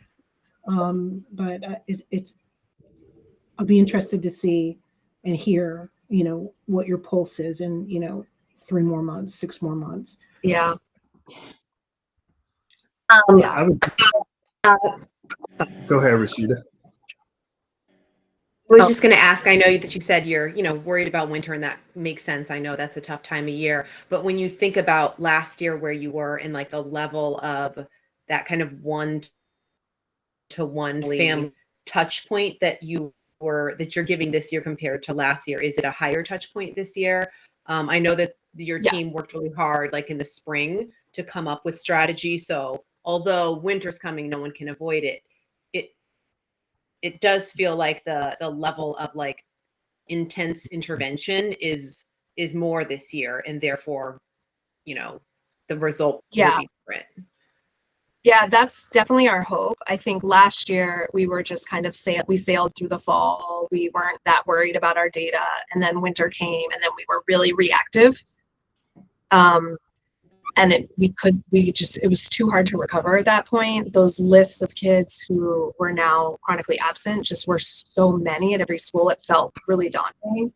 but I'll be interested to see and hear, what your pulse is in, 3 more months, 6 more months. Yeah. I would, go ahead, Rashida. I was just going to ask, I know that you said you're, worried about winter, and that makes sense. I know that's a tough time of year, but when you think about last year where you were in like the level of that kind of one-to-one family touch point that you're giving this year compared to last year, is it a higher touch point this year? I know that your team worked really hard, like in the spring, to come up with strategy. So although winter's coming, no one can avoid it. It does feel like the level of like intense intervention is more this year, and therefore, the result will be different. Yeah, that's definitely our hope. I think last year we were just kind of we sailed through the fall. We weren't that worried about our data, and then winter came, and then we were really reactive. And it was too hard to recover at that point. Those lists of kids who were now chronically absent just were so many at every school, it felt really daunting.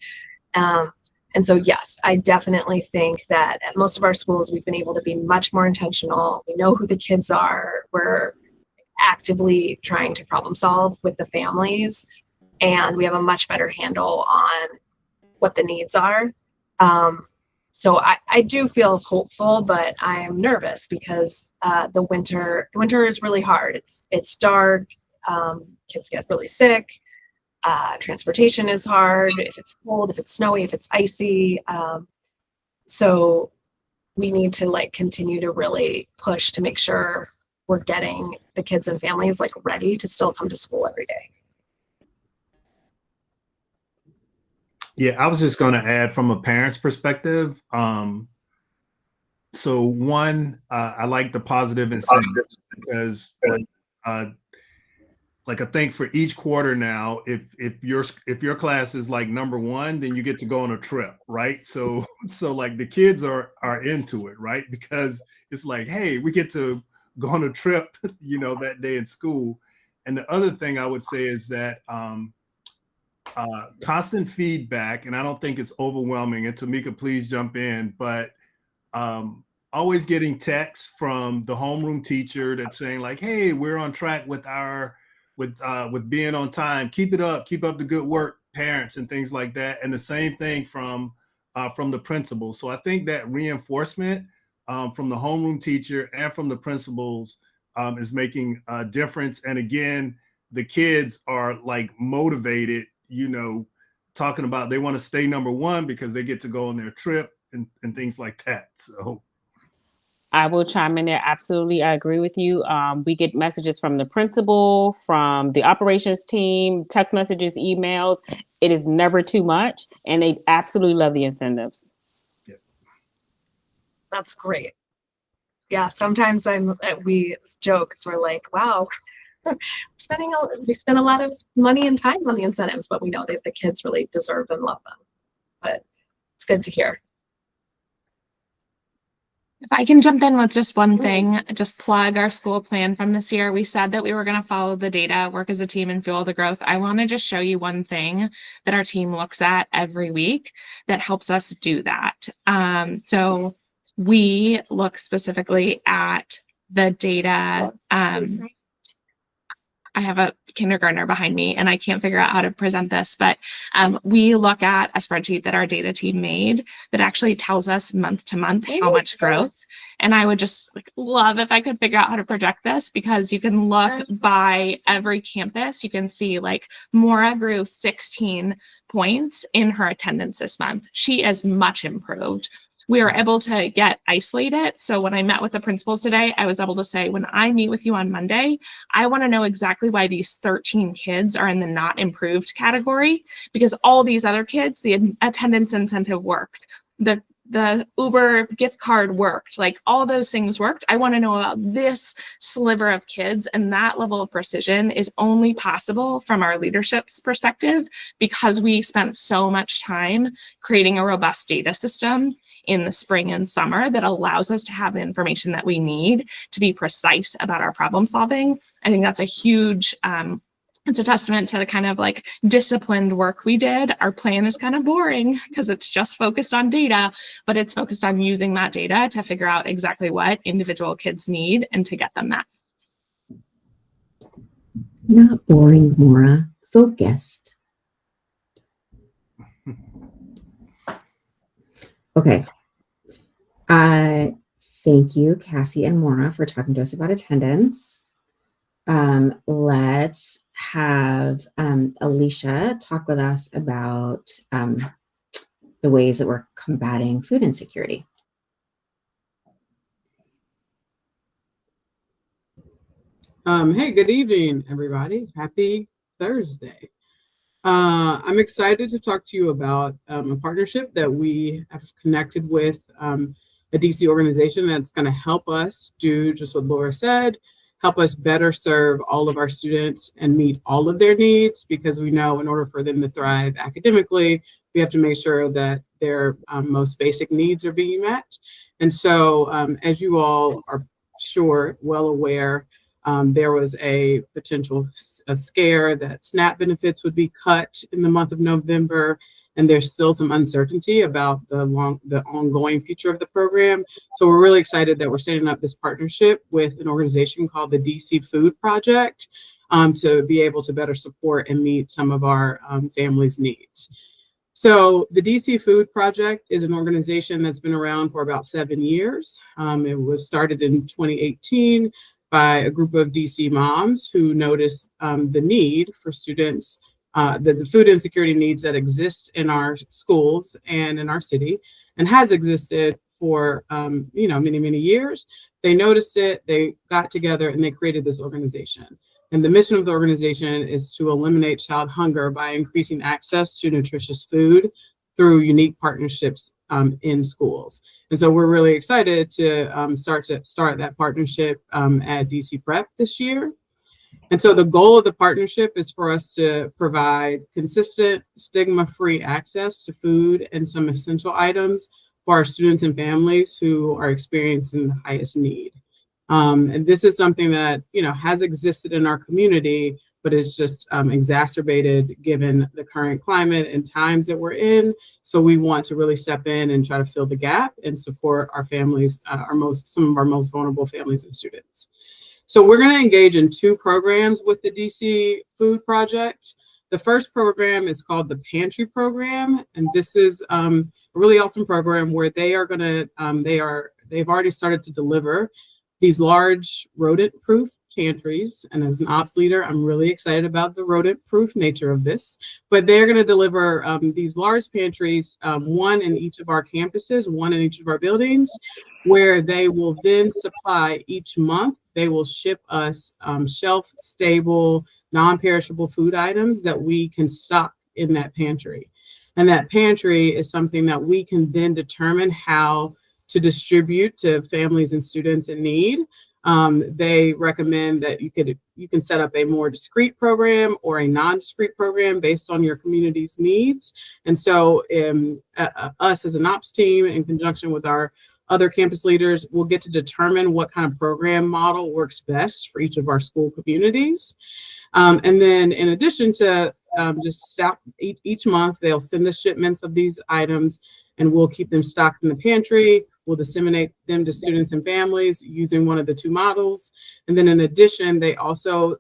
And so, yes, I definitely think that at most of our schools, we've been able to be much more intentional. We know who the kids are. We're actively trying to problem solve with the families, and we have a much better handle on what the needs are. So I do feel hopeful, but I'm nervous because the winter is really hard. It's dark. Kids get really sick. Transportation is hard. If it's cold, if it's snowy, if it's icy. So we need to like continue to really push to make sure we're getting the kids and families like ready to still come to school every day. Yeah, I was just going to add from a parent's perspective. So one, I like the positive incentives because, like I think for each quarter now, if your class is like number 1, then you get to go on a trip, right? So like the kids are into it, right? Because it's like, hey, we get to go on a trip, that day in school. And the other thing I would say is that constant feedback, and I don't think it's overwhelming, and Tamika, please jump in, but always getting texts from the homeroom teacher that's saying like, hey, we're on track with with being on time, keep up the good work, parents, and things like that. And the same thing from the principal. So I think that reinforcement from the homeroom teacher and from the principals is making a difference. And again, the kids are like motivated, talking about they want to stay number 1 because they get to go on their trip and things like that. So I will chime in there. Absolutely. I agree with you. We get messages from the principal, from the operations team, text messages, emails. It is never too much. And they absolutely love the incentives. Yeah. That's great. Yeah. Sometimes we joke because we're like, wow, we spend a lot of money and time on the incentives, but we know that the kids really deserve and love them. But it's good to hear. If I can jump in with just one thing, just plug our school plan from this year. We said that we were going to follow the data, work as a team, and fuel the growth. I want to just show you one thing that our team looks at every week that helps us do that. So we look specifically at the data. I have a kindergartner behind me and I can't figure out how to present this, but we look at a spreadsheet that our data team made that actually tells us month to month how much growth. And I would just love if I could figure out how to project this, because you can look by every campus. You can see like Mora grew 16 points in her attendance this month. She is much improved. We were able to get isolated. So when I met with the principals today, I was able to say, when I meet with you on Monday, I want to know exactly why these 13 kids are in the not improved category, because all these other kids, the attendance incentive worked. The Uber gift card worked, like all those things worked. I want to know about this sliver of kids, and that level of precision is only possible from our leadership's perspective because we spent so much time creating a robust data system in the spring and summer that allows us to have the information that we need to be precise about our problem solving. I think that's a huge it's a testament to the kind of like disciplined work we did. Our plan is kind of boring because it's just focused on data, but it's focused on using that data to figure out exactly what individual kids need and to get them that. Not boring, Mora. Focused. Okay. Thank you, Cassie and Mora, for talking to us about attendance. Let's have Alicia talk with us about the ways that we're combating food insecurity. Hey, good evening, everybody. Happy Thursday. I'm excited to talk to you about a partnership that we have connected with a DC organization that's going to help us do just what Laura said, help us better serve all of our students and meet all of their needs, because we know in order for them to thrive academically, we have to make sure that their most basic needs are being met. And so as you all are well aware, there was a potential scare that SNAP benefits would be cut in the month of November, and there's still some uncertainty about the ongoing future of the program. So we're really excited that we're setting up this partnership with an organization called the DC Food Project to be able to better support and meet some of our families' needs. So the DC Food Project is an organization that's been around for about 7 years. It was started in 2018 by a group of DC moms who noticed the need for students, the food insecurity needs that exist in our schools and in our city, and has existed for many, many years. They noticed it, they got together, and they created this organization. And the mission of the organization is to eliminate child hunger by increasing access to nutritious food through unique partnerships in schools. And so we're really excited to start that partnership at DC Prep this year. And so the goal of the partnership is for us to provide consistent, stigma-free access to food and some essential items for our students and families who are experiencing the highest need. And this is something that has existed in our community, but is just exacerbated given the current climate and times that we're in. So we want to really step in and try to fill the gap and support our families, some of our most vulnerable families and students. So we're going to engage in 2 programs with the DC Food Project. The first program is called the Pantry Program, and this is a really awesome program where they are going to they've already started to deliver these large rodent-proof pantries. And as an ops leader, I'm really excited about the rodent-proof nature of this. But they're going to deliver these large pantries, one in each of our campuses, one in each of our buildings, where they will then supply each month. They will ship us shelf-stable, non-perishable food items that we can stock in that pantry. And that pantry is something that we can then determine how to distribute to families and students in need. They recommend that you can set up a more discrete program or a non-discrete program based on your community's needs. And so us as an ops team, in conjunction with our other campus leaders, we'll get to determine what kind of program model works best for each of our school communities. And then in addition to just stock each month, they'll send us shipments of these items and we'll keep them stocked in the pantry. We'll disseminate them to students and families using one of the two models. And then in addition, they also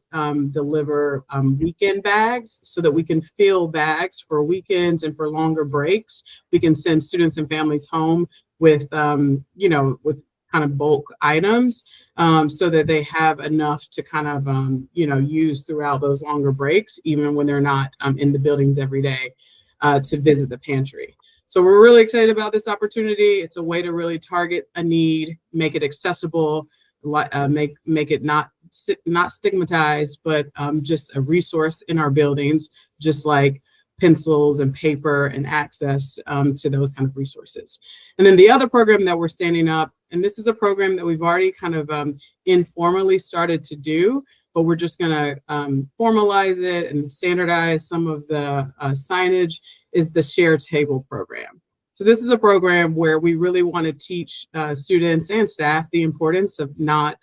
deliver weekend bags so that we can fill bags for weekends and for longer breaks. We can send students and families home with, with kind of bulk items so that they have enough to kind of, use throughout those longer breaks, even when they're not in the buildings every day to visit the pantry. So we're really excited about this opportunity. It's a way to really target a need, make it accessible, make it not stigmatized, but just a resource in our buildings, just like pencils and paper and access to those kind of resources. And then the other program that we're standing up, and this is a program that we've already kind of informally started to do, but we're just going to formalize it and standardize some of the signage, is the Share Table program. So this is a program where we really want to teach students and staff the importance of not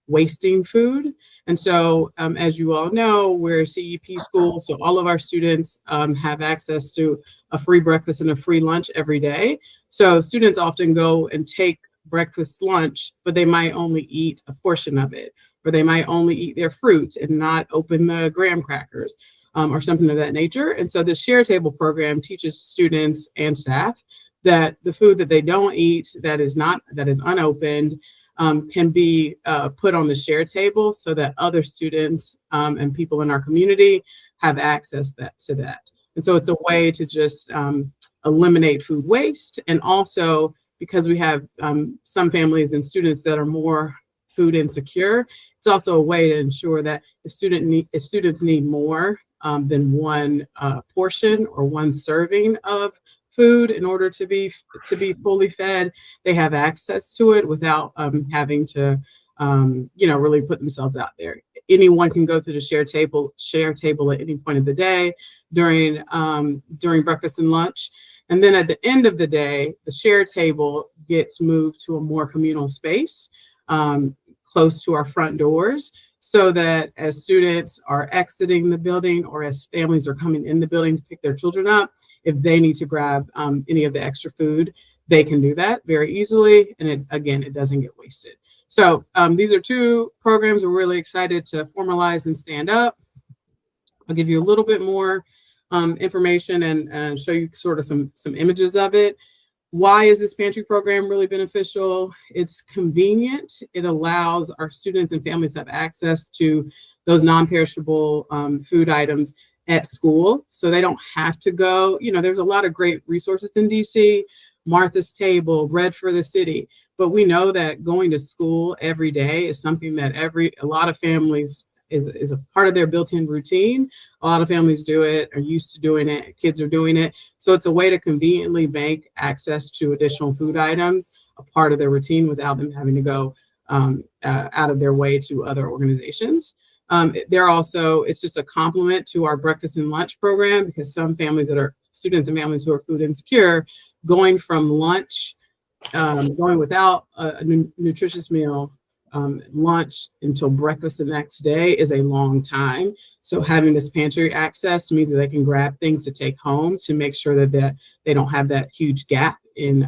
wasting food. And so as you all know, we're a CEP school, so all of our students have access to a free breakfast and a free lunch every day. So students often go and take breakfast, lunch, but they might only eat a portion of it, or they might only eat their fruit and not open the graham crackers or something of that nature. And so the Share Table program teaches students and staff that the food that they don't eat, that is unopened, can be put on the share table so that other students and people in our community have access to that. And so it's a way to just eliminate food waste. And also, because we have some families and students that are more food insecure, it's also a way to ensure that if students need more than one portion or one serving of food in order to be fully fed, they have access to it without having to really put themselves out there. Anyone can go through the share table at any point of the day during breakfast and lunch. And then at the end of the day, the share table gets moved to a more communal space close to our front doors, so that as students are exiting the building or as families are coming in the building to pick their children up, if they need to grab any of the extra food, they can do that very easily. And it doesn't get wasted. So these are two programs we're really excited to formalize and stand up. I'll give you a little bit more information and show you sort of some images of it. Why is this pantry program really beneficial? It's convenient. It allows our students and families to have access to those non-perishable food items at school, so they don't have to go. There's a lot of great resources in DC, Martha's Table, Bread for the City, but we know that going to school every day is something that a lot of families is a part of their built-in routine. A lot of families do it, are used to doing it, kids are doing it. So it's a way to conveniently make access to additional food items a part of their routine without them having to go out of their way to other organizations. It's just a complement to our breakfast and lunch program, because some families that are students and families who are food insecure, going from lunch, going without a nutritious meal, lunch until breakfast the next day is a long time. So having this pantry access means that they can grab things to take home to make sure that they don't have that huge gap in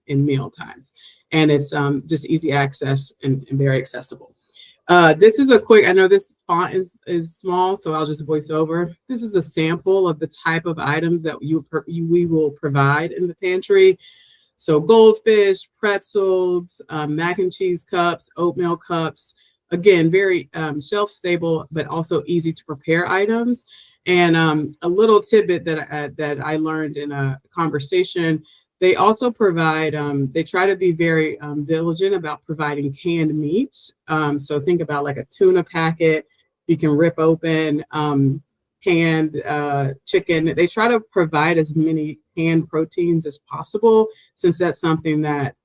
meal times. And it's just easy access and very accessible. This is I know this font is small, so I'll just voice over. This is a sample of the type of items that we will provide in the pantry. So goldfish, pretzels, mac and cheese cups, oatmeal cups, again, very shelf stable, but also easy to prepare items. And a little tidbit that I learned in a conversation, they also provide, they try to be very diligent about providing canned meats. So think about like a tuna packet, you can rip open, canned chicken. They try to provide as many canned proteins as possible, since that's something that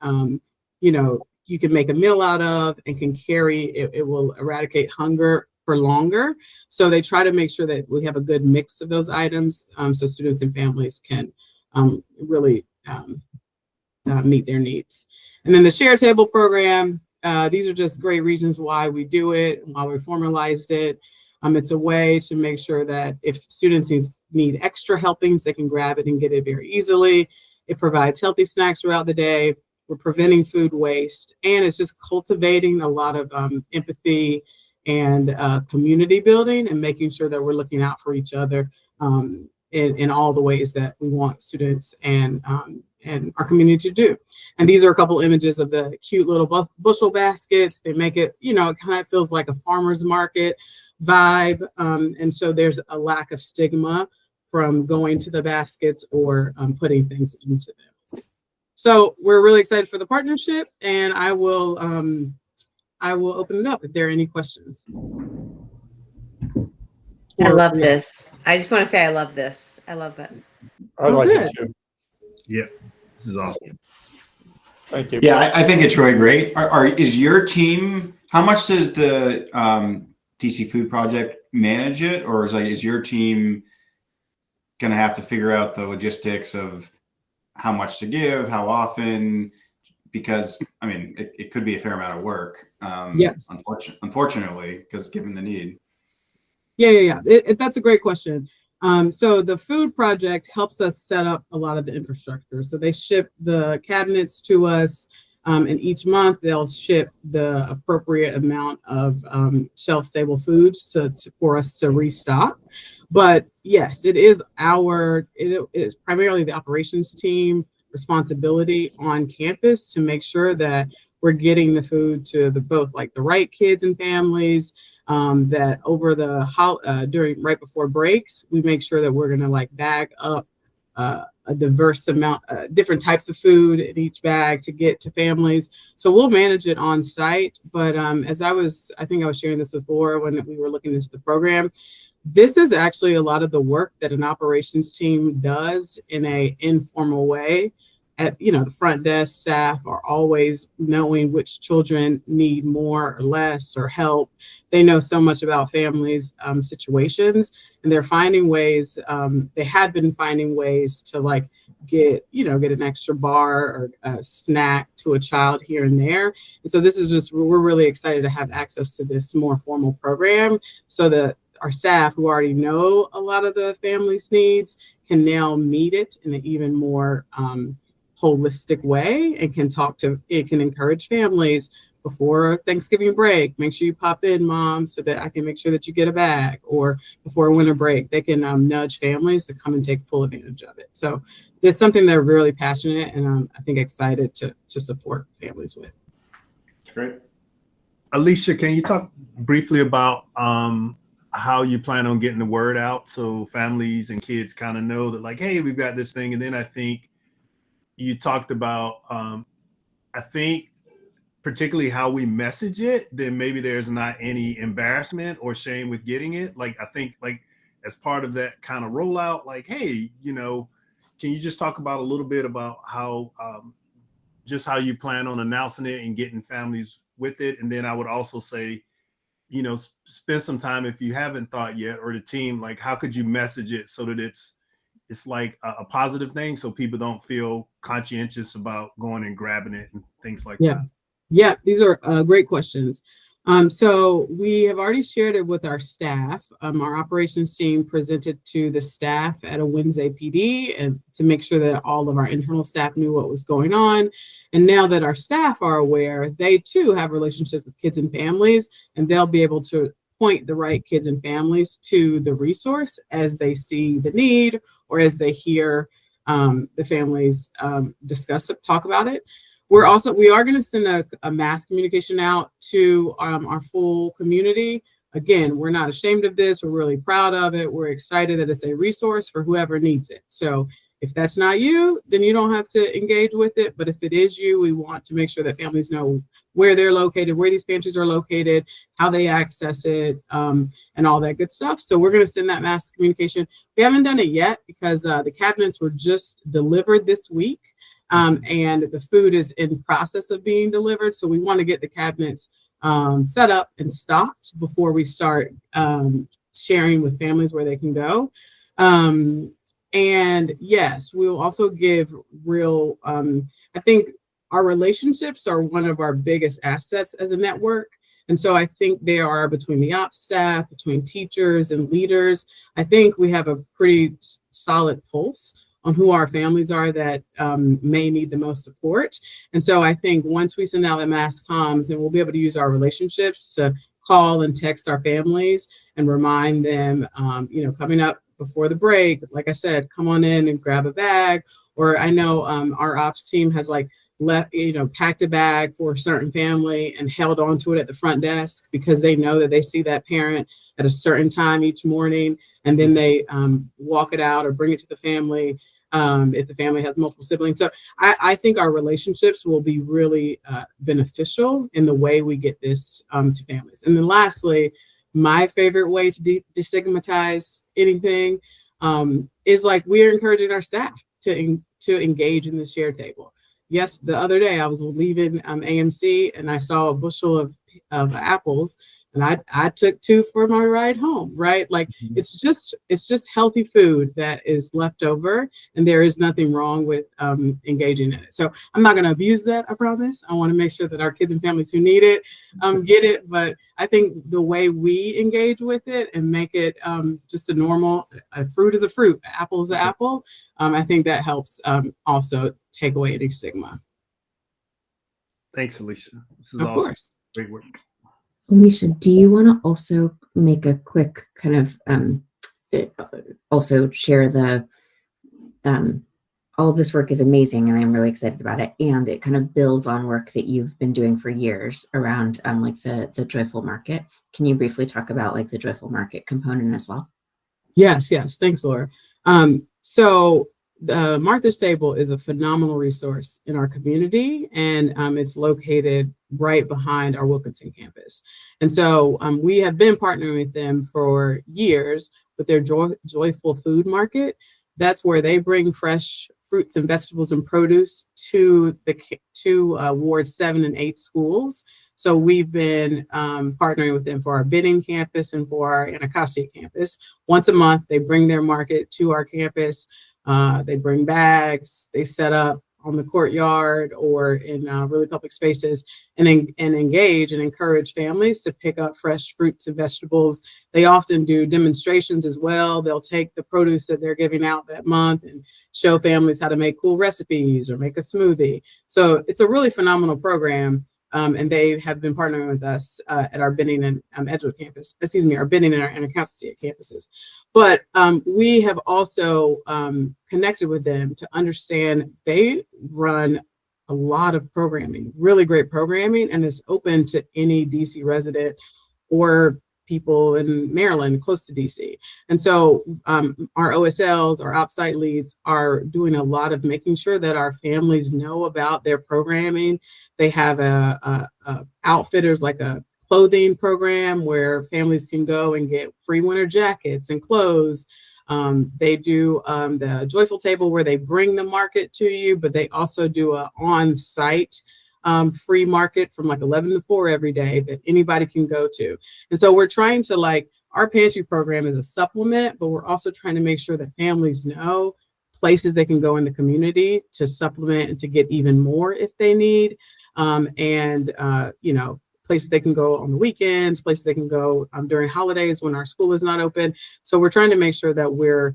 you can make a meal out of and can carry. It will eradicate hunger for longer. So they try to make sure that we have a good mix of those items, so students and families can really meet their needs. And then the Share Table program, these are just great reasons why we do it, why we formalized it. It's a way to make sure that if students need extra helpings, they can grab it and get it very easily. It provides healthy snacks throughout the day. We're preventing food waste, and it's just cultivating a lot of empathy and community building, and making sure that we're looking out for each other in all the ways that we want students and our community to do. And these are a couple images of the cute little bushel baskets. They make it, it kind of feels like a farmer's market vibe. And so there's a lack of stigma from going to the baskets or putting things into them. So we're really excited for the partnership, and I will open it up if there are any questions. I love this. I just want to say I love this. I love it. I like it too. Yeah, this is awesome. Thank you. Yeah, I think it's really great. Is your team, how much does the DC Food Project manage it? Or is your team going to have to figure out the logistics of how much to give, how often? Because, I mean, it could be a fair amount of work. Yes. Unfortunately, because given the need. Yeah. That's a great question. So the food project helps us set up a lot of the infrastructure. So they ship the cabinets to us, and each month they'll ship the appropriate amount of shelf-stable foods for us to restock. But yes, it is primarily the operations team responsibility on campus to make sure that we're getting the food to both the right kids and families. That over right before breaks, we make sure that we're going to bag up a diverse amount, different types of food in each bag to get to families. So we'll manage it on site. But I think I was sharing this with Laura when we were looking into the program. This is actually a lot of the work that an operations team does in an informal way. The front desk staff are always knowing which children need more or less or help. They know so much about families' situations, and they're finding ways. They have been finding ways to get an extra bar or a snack to a child here and there. And so we're really excited to have access to this more formal program, so that our staff, who already know a lot of the family's needs, can now meet it in an even more holistic way, and can encourage families before Thanksgiving break. Make sure you pop in, Mom, so that I can make sure that you get a bag. Or before winter break, they can nudge families to come and take full advantage of it. So it's something they're really passionate and I think excited to support families with. Great. Alicia, can you talk briefly about how you plan on getting the word out so families and kids kind of know that hey, we've got this thing? And then I think you talked about, I think particularly how we message it, then maybe there's not any embarrassment or shame with getting it. I think as part of that kind of rollout, hey, can you just talk about a little bit about how, just how you plan on announcing it and getting families with it? And then I would also say, spend some time, if you haven't thought yet, or the team, how could you message it so that it's a positive thing, so people don't feel conscientious about going and grabbing it and things like that? Yeah, these are great questions. So we have already shared it with our staff. Our operations team presented to the staff at a Wednesday PD, and to make sure that all of our internal staff knew what was going on. And now that our staff are aware, they too have relationships with kids and families, and they'll be able to point the right kids and families to the resource as they see the need, or as they hear the families talk about it. We are going to send a mass communication out to our full community. Again, we're not ashamed of this. We're really proud of it. We're excited that it's a resource for whoever needs it. So if that's not you, then you don't have to engage with it. But if it is you, we want to make sure that families know where they're located, where these pantries are located, how they access it, and all that good stuff. So we're going to send that mass communication. We haven't done it yet because the cabinets were just delivered this week. And the food is in process of being delivered. So we want to get the cabinets set up and stocked before we start sharing with families where they can go. And yes, we will also give real, I think our relationships are one of our biggest assets as a network. And so I think they are between the ops staff, between teachers and leaders. I think we have a pretty solid pulse on who our families are that may need the most support. And so I think once we send out that mass comms, then we'll be able to use our relationships to call and text our families and remind them, coming up before the break, like I said, come on in and grab a bag. Or I know our ops team has packed a bag for a certain family and held onto it at the front desk because they know that they see that parent at a certain time each morning, and then they walk it out or bring it to the family if the family has multiple siblings. So I think our relationships will be really beneficial in the way we get this to families. And then lastly, my favorite way to destigmatize anything is we're encouraging our staff to engage in the share table. Yes, the other day I was leaving AMC and I saw a bushel of apples, and I took 2 for my ride home, right? It's just healthy food that is left over, and there is nothing wrong with engaging in it. So I'm not going to abuse that, I promise. I want to make sure that our kids and families who need it get it. But I think the way we engage with it and make it just a fruit is a fruit, apple is an apple, I think that helps also take away any stigma. Thanks, Alicia. This is Of awesome. course. Great work. Alicia, do you want to also make a quick kind of also share the all of this work is amazing and I'm really excited about it, and it kind of builds on work that you've been doing for years around the Joyful Market. Can you briefly talk about the Joyful Market component as well? Yes. Thanks, Laura. So Martha's Table is a phenomenal resource in our community, and it's located right behind our Wilkinson campus. And so we have been partnering with them for years with their Joyful Food Market. That's where they bring fresh fruits and vegetables and produce to Ward 7 and 8 schools. So we've been partnering with them for our Benning campus and for our Anacostia campus. Once a month, they bring their market to our campus. They bring bags, they set up on the courtyard or in really public spaces and engage and encourage families to pick up fresh fruits and vegetables. They often do demonstrations as well. They'll take the produce that they're giving out that month and show families how to make cool recipes or make a smoothie. So it's a really phenomenal program. And they have been partnering with us at our Benning and Edgewood campus, our Benning and our Anacostia campuses. But we have also connected with them to understand they run a lot of programming, really great programming, and it's open to any DC resident or people in Maryland close to DC. And so our OSLs, our ops-site leads are doing a lot of making sure that our families know about their programming. They have a outfitters, like a clothing program where families can go and get free winter jackets and clothes. They do the Joyful Table where they bring the market to you, but they also do a on-site free market from 11 to 4 every day that anybody can go to. And so we're trying to our pantry program is a supplement, but we're also trying to make sure that families know places they can go in the community to supplement and to get even more if they need. Places they can go on the weekends, places they can go during holidays when our school is not open. So we're trying to make sure that we're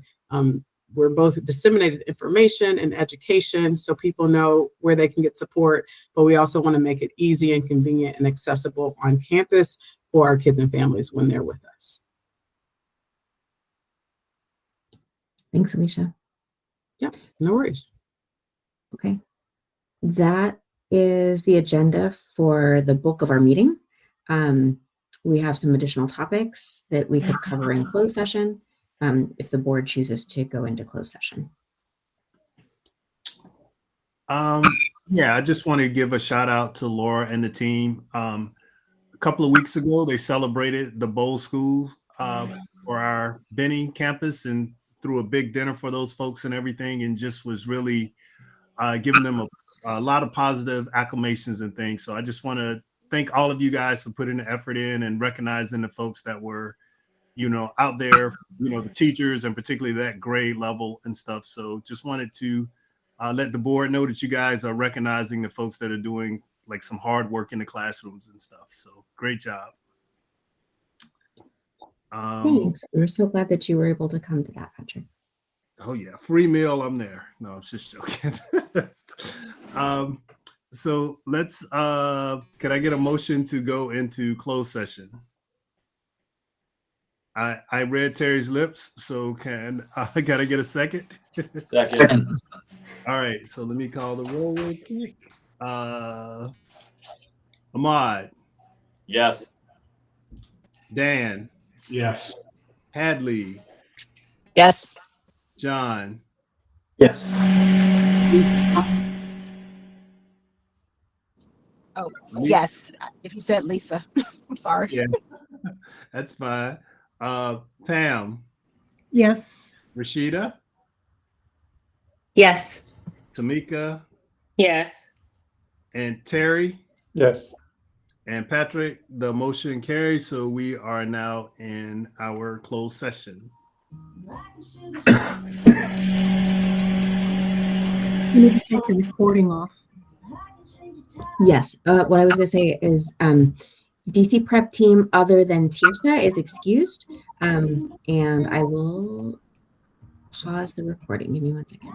both disseminated information and education so people know where they can get support, but we also want to make it easy and convenient and accessible on campus for our kids and families when they're with us. Thanks, Alicia. Yeah, no worries. Okay. That is the agenda for the bulk of our meeting. We have some additional topics that we could cover in closed session if the board chooses to go into closed session. I just want to give a shout out to Laura and the team. A couple of weeks ago, they celebrated the Bowl School for our Benning campus and threw a big dinner for those folks and everything, and just was really giving them a lot of positive acclamations and things. So I just want to thank all of you guys for putting the effort in and recognizing the folks that were out there, the teachers and particularly that grade level and stuff. So just wanted to let the board know that you guys are recognizing the folks that are doing like some hard work in the classrooms and stuff. So great job. Thanks. We're so glad that you were able to come to that, Patrick. Oh yeah, free meal. I'm there. No, I'm just joking. So let's. Can I get a motion to go into closed session? I read Terry's lips, so can I gotta get a second? Second. All right, so let me call the roll real quick. Ahmad, Yes. Dan, Yes. Hadley, Yes. John, Yes. Oh, Lisa. yes. If you said Lisa, I'm sorry. Yeah, that's fine. Pam, Yes. Rashida, Yes. Tamika, Yes. and Terry. Yes. And Patrick, the motion carries, so we are now in our closed session. You need to take the recording off. Yes. What I was going to say is DC prep team other than Tirsa is excused. And I will pause the recording. Give me 1 second.